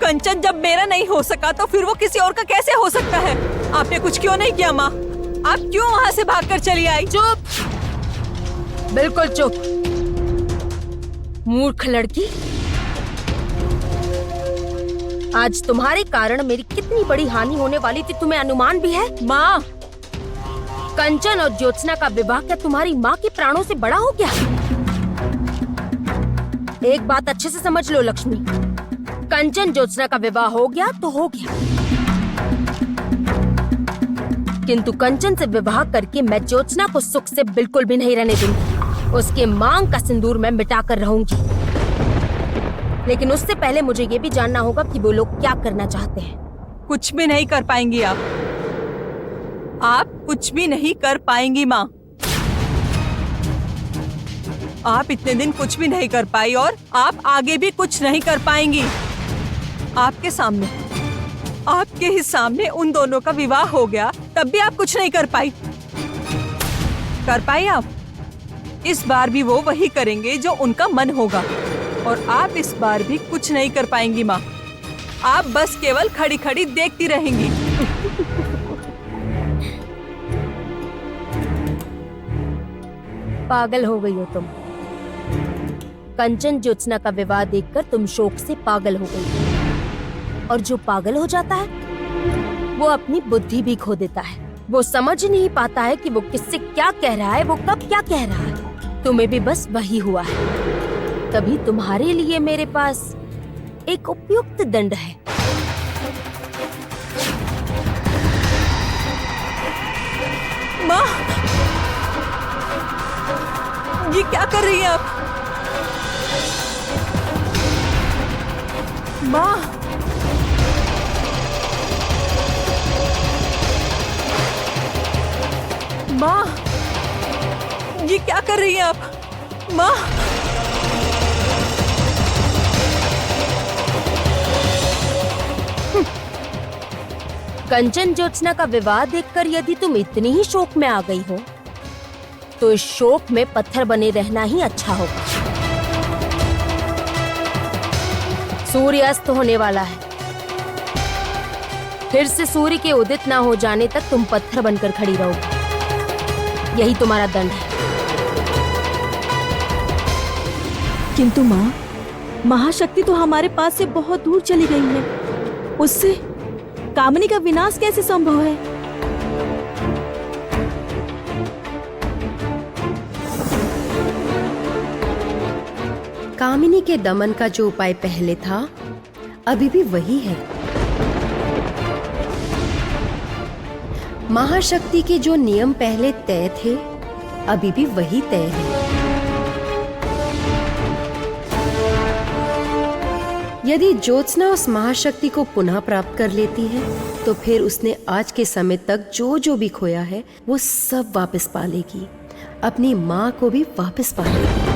[SPEAKER 9] कंचन जब मेरा नहीं हो सका तो फिर वो किसी और का कैसे हो सकता है? आपने कुछ क्यों नहीं किया माँ? आप क्यों वहाँ से भागकर चली आई?
[SPEAKER 2] चुप, बिल्कुल चुप, मूर्ख लड़की। आज तुम्हारे कारण मेरी कितनी बड़ी हानि होने वाली थी तुम्हें अनुमान भी है?
[SPEAKER 9] माँ,
[SPEAKER 2] कंचन और ज्योत्सना का विवाह क्या तुम्हारी माँ के प्राणों से बड़ा हो गया? एक बात अच्छे से समझ लो लक्ष्मी, कंचन ज्योत्सना का विवाह हो गया तो हो गया, किंतु कंचन से विवाह करके मैं ज्योत्सना को सुख से बिल्कुल भी नहीं रहने दूंगी। उसके मांग का सिंदूर मैं मिटा कर रहूंगी, लेकिन उससे पहले मुझे ये भी जानना होगा कि वो लोग क्या करना चाहते हैं।
[SPEAKER 9] कुछ भी नहीं कर पाएंगी आप कुछ भी नहीं कर पाएंगी माँ। आप इतने दिन कुछ भी नहीं कर पाई और आप आगे भी कुछ नहीं कर पाएंगी। आपके सामने, आपके ही सामने उन दोनों का विवाह हो गया, तब भी आप कुछ नहीं कर पाई। कर पाई आप? इस बार भी वो वही करेंगे जो उनका मन होगा, और आप इस बार भी कुछ नहीं कर पाएंगी माँ। आप बस केवल खड़ी खड़ी देखती रहेंगी।
[SPEAKER 2] पागल हो गई हो तुम। कंचन ज्योत्सना का विवाह देखकर तुम शोक से पागल हो गई, और जो पागल हो जाता है वो अपनी बुद्धि भी खो देता है। वो समझ नहीं पाता है कि वो किससे क्या कह रहा है, वो कब क्या कह रहा है। तुम्हें भी बस वही हुआ है। तभी तुम्हारे लिए मेरे पास एक उपयुक्त दंड है।
[SPEAKER 9] माँ, ये क्या कर रही हैं आप? माँ, माँ, ये क्या कर रही हैं आप? माँ,
[SPEAKER 2] कंचन ज्योत्सना का विवाह देखकर यदि तुम इतनी ही शोक में आ गई हो, तो इस शोक में पत्थर बने रहना ही अच्छा होगा। सूर्यास्त होने वाला है। फिर से सूर्य के उदित ना हो जाने तक तुम पत्थर बनकर खड़ी रहोगी। यही तुम्हारा दंड है।
[SPEAKER 4] किंतु माँ, महाशक्ति तो हमारे पास से बहुत दूर चली गई है। उससे कामिनी का विनाश कैसे संभव है?
[SPEAKER 1] कामिनी के दमन का जो उपाय पहले था, अभी भी वही है। महाशक्ति के जो नियम पहले तय थे, अभी भी वही तय है। यदि ज्योत्सना उस महाशक्ति को पुनः प्राप्त कर लेती है, तो फिर उसने आज के समय तक जो जो भी खोया है वो सब वापस पा लेगी। अपनी माँ को भी वापस पा लेगी।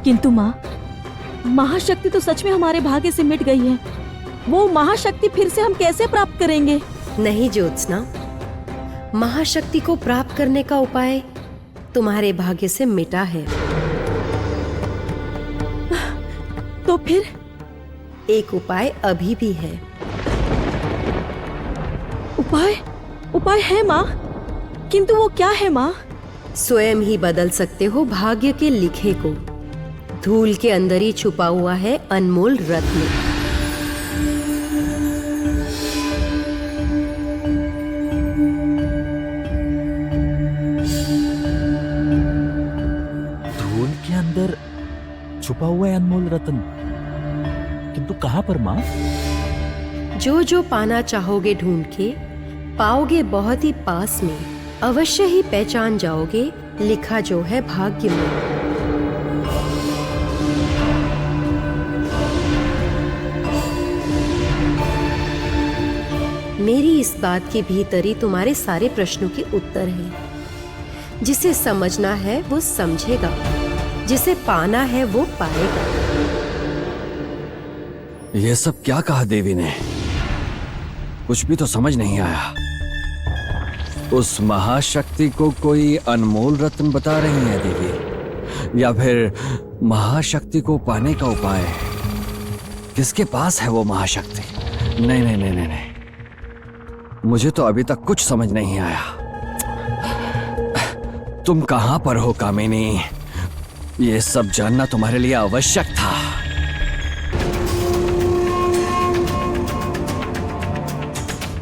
[SPEAKER 4] किंतु माँ, महाशक्ति तो सच में हमारे भाग्य से मिट गई है। वो महाशक्ति फिर से हम कैसे प्राप्त करेंगे?
[SPEAKER 1] नहीं ज्योत्सना, महाशक्ति को प्राप्त करने का उपाय तुम्हारे भाग्य से मिटा है।
[SPEAKER 4] तो फिर
[SPEAKER 1] एक उपाय अभी भी है।
[SPEAKER 4] उपाय है माँ, किंतु वो क्या है माँ?
[SPEAKER 1] स्वयं ही बदल सकते हो भाग्य के लिखे को। धूल के अंदर ही छुपा हुआ है अनमोल रत्न।
[SPEAKER 5] धूल के अंदर छुपा हुआ है अनमोल रत्न, किंतु कहाँ पर माँ?
[SPEAKER 1] जो जो पाना चाहोगे ढूंढ के पाओगे बहुत ही पास में। अवश्य ही पहचान जाओगे, लिखा जो है भाग्य में। मेरी इस बात के भीतर ही तुम्हारे सारे प्रश्नों के उत्तर हैं। जिसे समझना है वो समझेगा, जिसे पाना है वो पाएगा।
[SPEAKER 8] ये सब क्या कहा देवी ने? कुछ भी तो समझ नहीं आया। उस महाशक्ति को कोई अनमोल रत्न बता रही है देवी, या फिर महाशक्ति को पाने का उपाय? किसके पास है वो महाशक्ति? नहीं नहीं नहीं नहीं नहीं, मुझे तो अभी तक कुछ समझ नहीं आया। तुम कहां पर हो कामिनी? ये सब जानना तुम्हारे लिए आवश्यक था।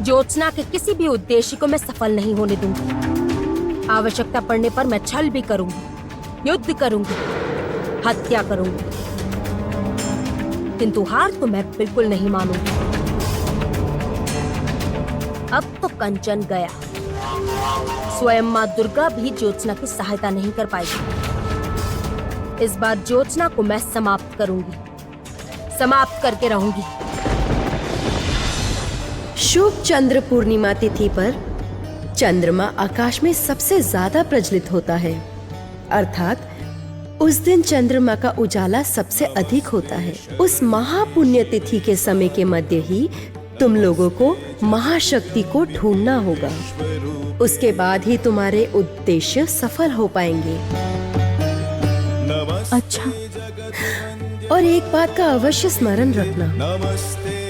[SPEAKER 2] ज्योत्सना के किसी भी उद्देश्य को मैं सफल नहीं होने दूंगी। आवश्यकता पड़ने पर मैं छल भी करूंगी, युद्ध करूंगी, हत्या करूंगी, किंतु हार तो मैं बिल्कुल नहीं मानूंगी। अब तो कंचन गया। स्वयं माँ दुर्गा भी ज्योत्सना की सहायता नहीं कर पाएगी। इस बार ज्योत्सना को मैं समाप्त करूंगी, समाप्त करके रहूंगी।
[SPEAKER 1] शुभ चंद्र पूर्णिमा तिथि पर चंद्रमा आकाश में सबसे ज्यादा प्रज्वलित होता है, अर्थात उस दिन चंद्रमा का उजाला सबसे अधिक होता है। उस महापुण्य तिथि के समय के मध्य ही तुम लोगों को महाशक्ति को ढूंढना होगा। उसके बाद ही तुम्हारे उद्देश्य सफल हो पाएंगे।
[SPEAKER 4] अच्छा,
[SPEAKER 1] और एक बात का अवश्य स्मरण रखना,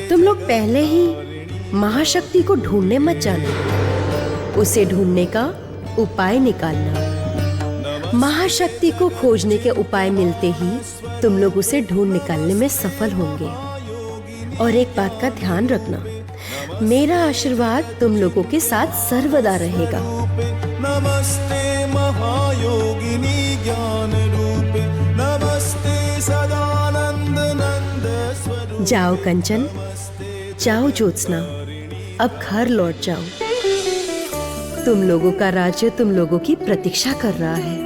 [SPEAKER 1] तुम लोग पहले ही महाशक्ति को ढूंढने मत जाना, उसे ढूंढने का उपाय निकालना। महाशक्ति को खोजने के उपाय मिलते ही तुम लोग उसे ढूंढ निकालने में सफल होंगे। और एक बात का ध्यान रखना, मेरा आशीर्वाद तुम लोगों के साथ सर्वदा रहेगा।
[SPEAKER 12] नमस्ते महायोगिनी ज्ञान रूपे, नमस्ते सदानंद नंद स्वरूप।
[SPEAKER 1] जाओ कंचन, जाओ ज्योत्सना, अब घर लौट जाओ। तुम लोगों का राज्य तुम लोगों की प्रतीक्षा कर रहा है।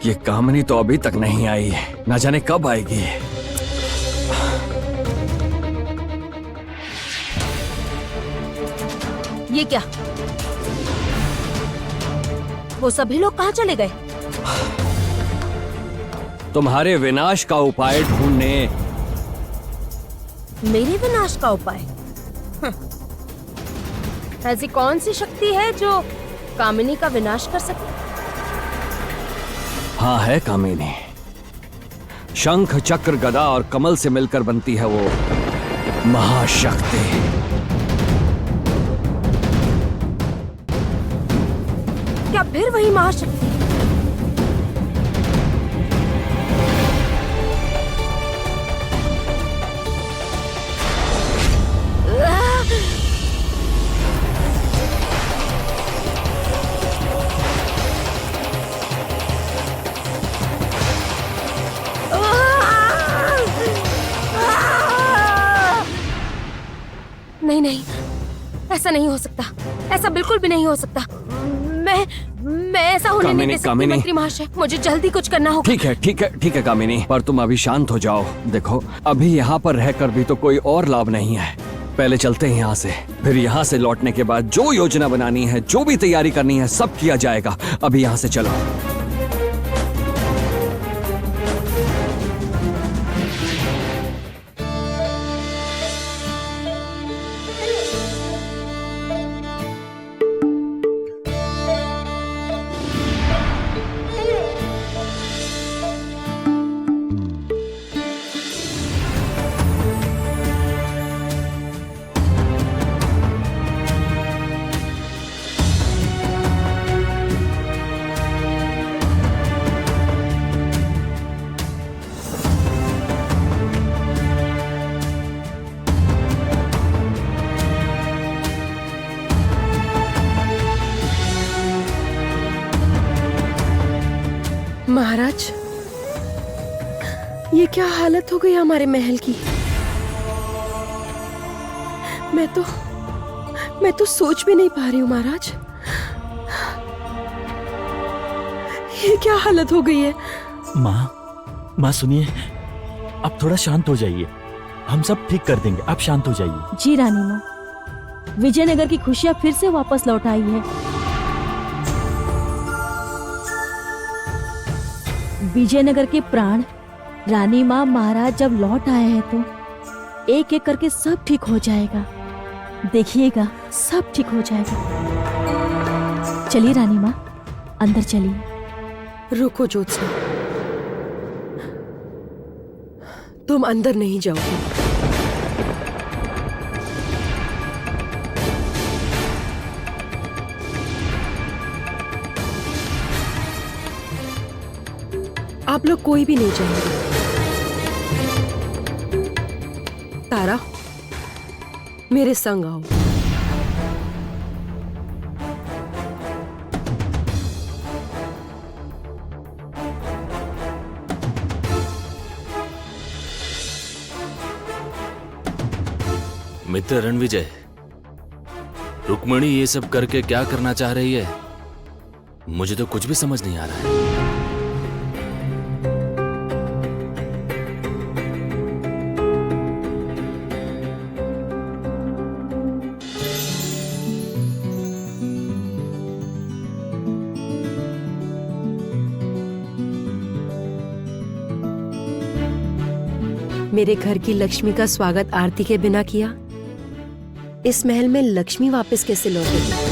[SPEAKER 8] ये कामिनी तो अभी तक नहीं आई, ना जाने कब आएगी।
[SPEAKER 2] ये क्या? वो सभी लोग कहाँ चले गए?
[SPEAKER 8] तुम्हारे विनाश का उपाय ढूंढने।
[SPEAKER 2] मेरे विनाश का उपाय? ऐसी कौन सी शक्ति है जो कामिनी का विनाश कर सके?
[SPEAKER 8] हाँ है कामिनी। शंख, चक्र, गदा और कमल से मिलकर बनती है वो महाशक्ति।
[SPEAKER 2] क्या फिर वही महाशक्ति? नहीं नहीं, ऐसा नहीं हो सकता, ऐसा बिल्कुल भी नहीं हो सकता। मैं ऐसा होने नहीं दे सकती मंत्री महाशय, मुझे जल्दी कुछ करना होगा।
[SPEAKER 8] ठीक है कामिनी, पर तुम अभी शांत हो जाओ। देखो, अभी यहाँ पर रहकर भी तो कोई और लाभ नहीं है। पहले चलते हैं यहाँ से, फिर यहाँ से लौटने के बाद जो योजना बनानी है, जो भी तैयारी करनी है, सब किया जाएगा। अभी यहाँ से चलो।
[SPEAKER 1] महाराज, ये क्या हालत हो गई हमारे महल की। मैं तो सोच भी नहीं पा रही हूँ महाराज, ये क्या हालत हो गई है।
[SPEAKER 5] माँ सुनिए, आप थोड़ा शांत हो जाइए, हम सब ठीक कर देंगे, आप शांत हो जाइए।
[SPEAKER 4] जी रानी माँ, विजयनगर की खुशियाँ फिर से वापस लौट आई है। विजयनगर के प्राण रानी माँ महाराज जब लौट आए हैं तो एक एक करके सब ठीक हो जाएगा। देखिएगा, सब ठीक हो जाएगा। चलिए रानी माँ, अंदर चलिए।
[SPEAKER 1] रुको ज्योत्सना, तुम अंदर नहीं जाओगी। आप लोग कोई भी नहीं जाएंगे। तारा, मेरे संग आओ।
[SPEAKER 3] मित्र रणविजय, रुक्मिणी ये सब करके क्या करना चाह रही है? मुझे तो कुछ भी समझ नहीं आ रहा है।
[SPEAKER 1] मेरे घर की लक्ष्मी का स्वागत आरती के बिना किया, इस महल में लक्ष्मी वापस कैसे लौटेगी?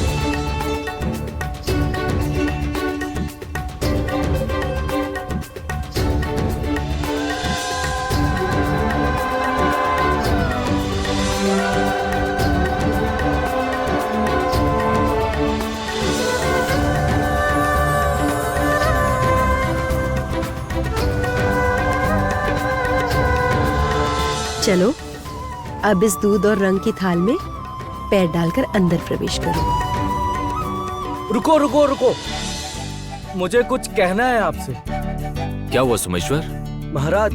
[SPEAKER 1] चलो, अब इस दूध और रंग की थाल में पैर डालकर अंदर प्रवेश करो।
[SPEAKER 7] रुको रुको रुको, मुझे कुछ कहना है आपसे।
[SPEAKER 3] क्या हुआ सोमेश्वर?
[SPEAKER 7] महाराज,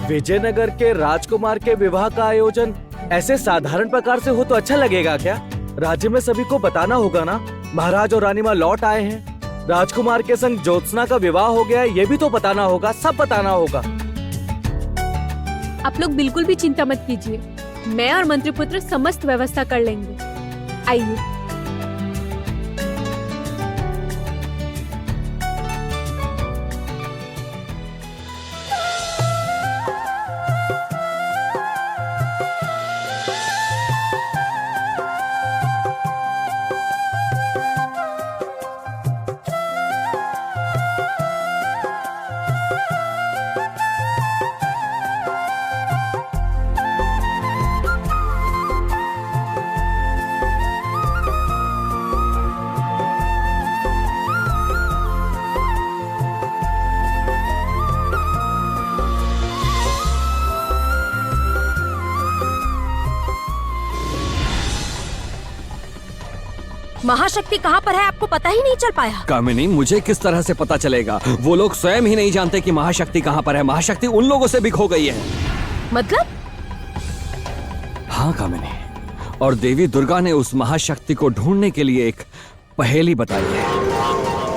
[SPEAKER 7] विजयनगर के राजकुमार के विवाह का आयोजन ऐसे साधारण प्रकार से हो तो अच्छा लगेगा क्या? राज्य में सभी को बताना होगा ना। महाराज और रानी माँ लौट आए हैं, राजकुमार के संग ज्योत्सना का विवाह हो गया है, ये भी तो बताना होगा, सब बताना होगा।
[SPEAKER 10] आप लोग बिल्कुल भी चिंता मत कीजिए, मैं और मंत्रीपुत्र समस्त व्यवस्था कर लेंगे। आइए।
[SPEAKER 2] महाशक्ति कहाँ पर है आपको पता ही नहीं चल पाया?
[SPEAKER 8] कामिनी, मुझे किस तरह से पता चलेगा? वो लोग स्वयं ही नहीं जानते कि महाशक्ति कहाँ पर है। महाशक्ति उन लोगों से भी खो गई है।
[SPEAKER 2] मतलब?
[SPEAKER 8] हाँ कामिनी, और देवी दुर्गा ने उस महाशक्ति को ढूंढने के लिए एक पहेली बताई है।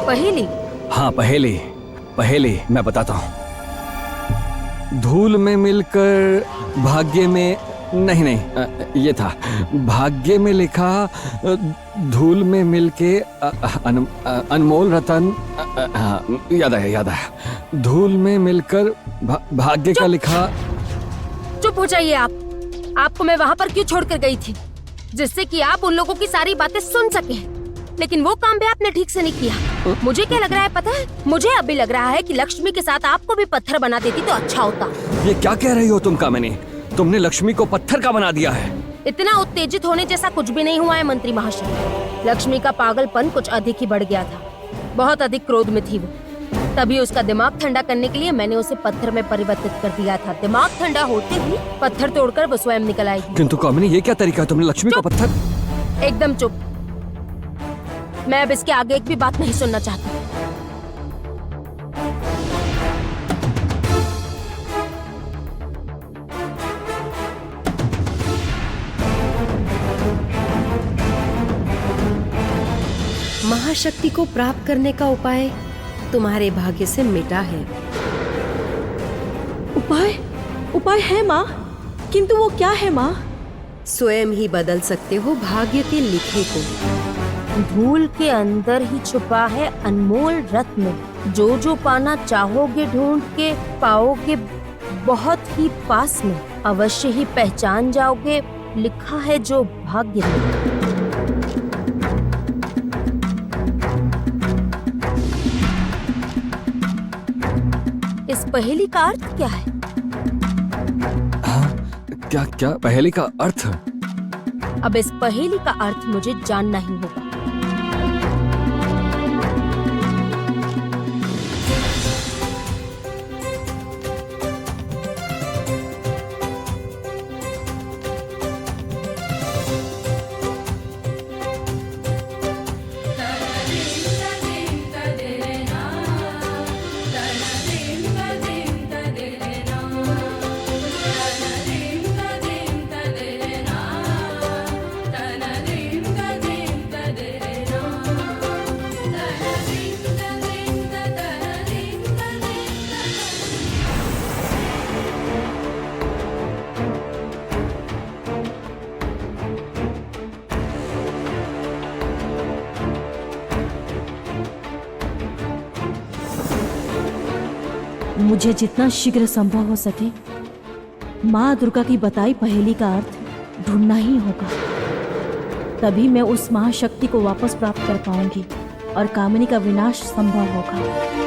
[SPEAKER 2] पहेली?
[SPEAKER 8] हाँ पहेली, पहेली मैं बताता हूँ। धूल में मिलकर भाग्य में नहीं, ये था भाग्य में लिखा, धूल में मिलके अनमोल रतन। याद आया। धूल में मिलकर भाग्य का लिखा।
[SPEAKER 2] चुप हो जाइए आप। आपको मैं वहाँ पर क्यों छोड़कर गई थी? जिससे कि आप उन लोगों की सारी बातें सुन सके, लेकिन वो काम भी आपने ठीक से नहीं किया। मुझे क्या लग रहा है पता है? मुझे अभी लग रहा है कि लक्ष्मी के साथ आपको भी पत्थर बना देती तो अच्छा होता।
[SPEAKER 8] ये क्या कह रही हो तुम कामिनी? तुमने लक्ष्मी को पत्थर का बना दिया है।
[SPEAKER 2] इतना उत्तेजित होने जैसा कुछ भी नहीं हुआ है मंत्री महाशय। लक्ष्मी का पागलपन कुछ अधिक ही बढ़ गया था, बहुत अधिक क्रोध में थी वो। तभी उसका दिमाग ठंडा करने के लिए मैंने उसे पत्थर में परिवर्तित कर दिया था। दिमाग ठंडा होते ही पत्थर तोड़कर वो स्वयं निकल आएगी।
[SPEAKER 8] किंतु कामिनी, ये क्या तरीका है? तुमने लक्ष्मी को पत्थर?
[SPEAKER 2] एकदम चुप। मैं अब इसके आगे एक भी बात नहीं सुनना चाहती।
[SPEAKER 1] महाशक्ति को प्राप्त करने का उपाय तुम्हारे भाग्य से मिटा है।
[SPEAKER 4] उपाय है माँ, किंतु वो क्या है माँ?
[SPEAKER 1] स्वयं ही बदल सकते हो भाग्य के लिखे को।
[SPEAKER 2] धूल के अंदर ही छुपा है अनमोल रत्न। जो जो पाना चाहोगे ढूंढ के पाओगे बहुत ही पास में। अवश्य ही पहचान जाओगे, लिखा है जो भाग्य में। इस पहेली का अर्थ क्या है?
[SPEAKER 8] क्या पहेली का अर्थ?
[SPEAKER 2] अब इस पहेली का अर्थ मुझे जानना ही होगा।
[SPEAKER 4] मुझे जितना शीघ्र संभव हो सके माँ दुर्गा की बताई पहेली का अर्थ ढूंढना ही होगा। तभी मैं उस महाशक्ति को वापस प्राप्त कर पाऊंगी और कामिनी का विनाश संभव होगा।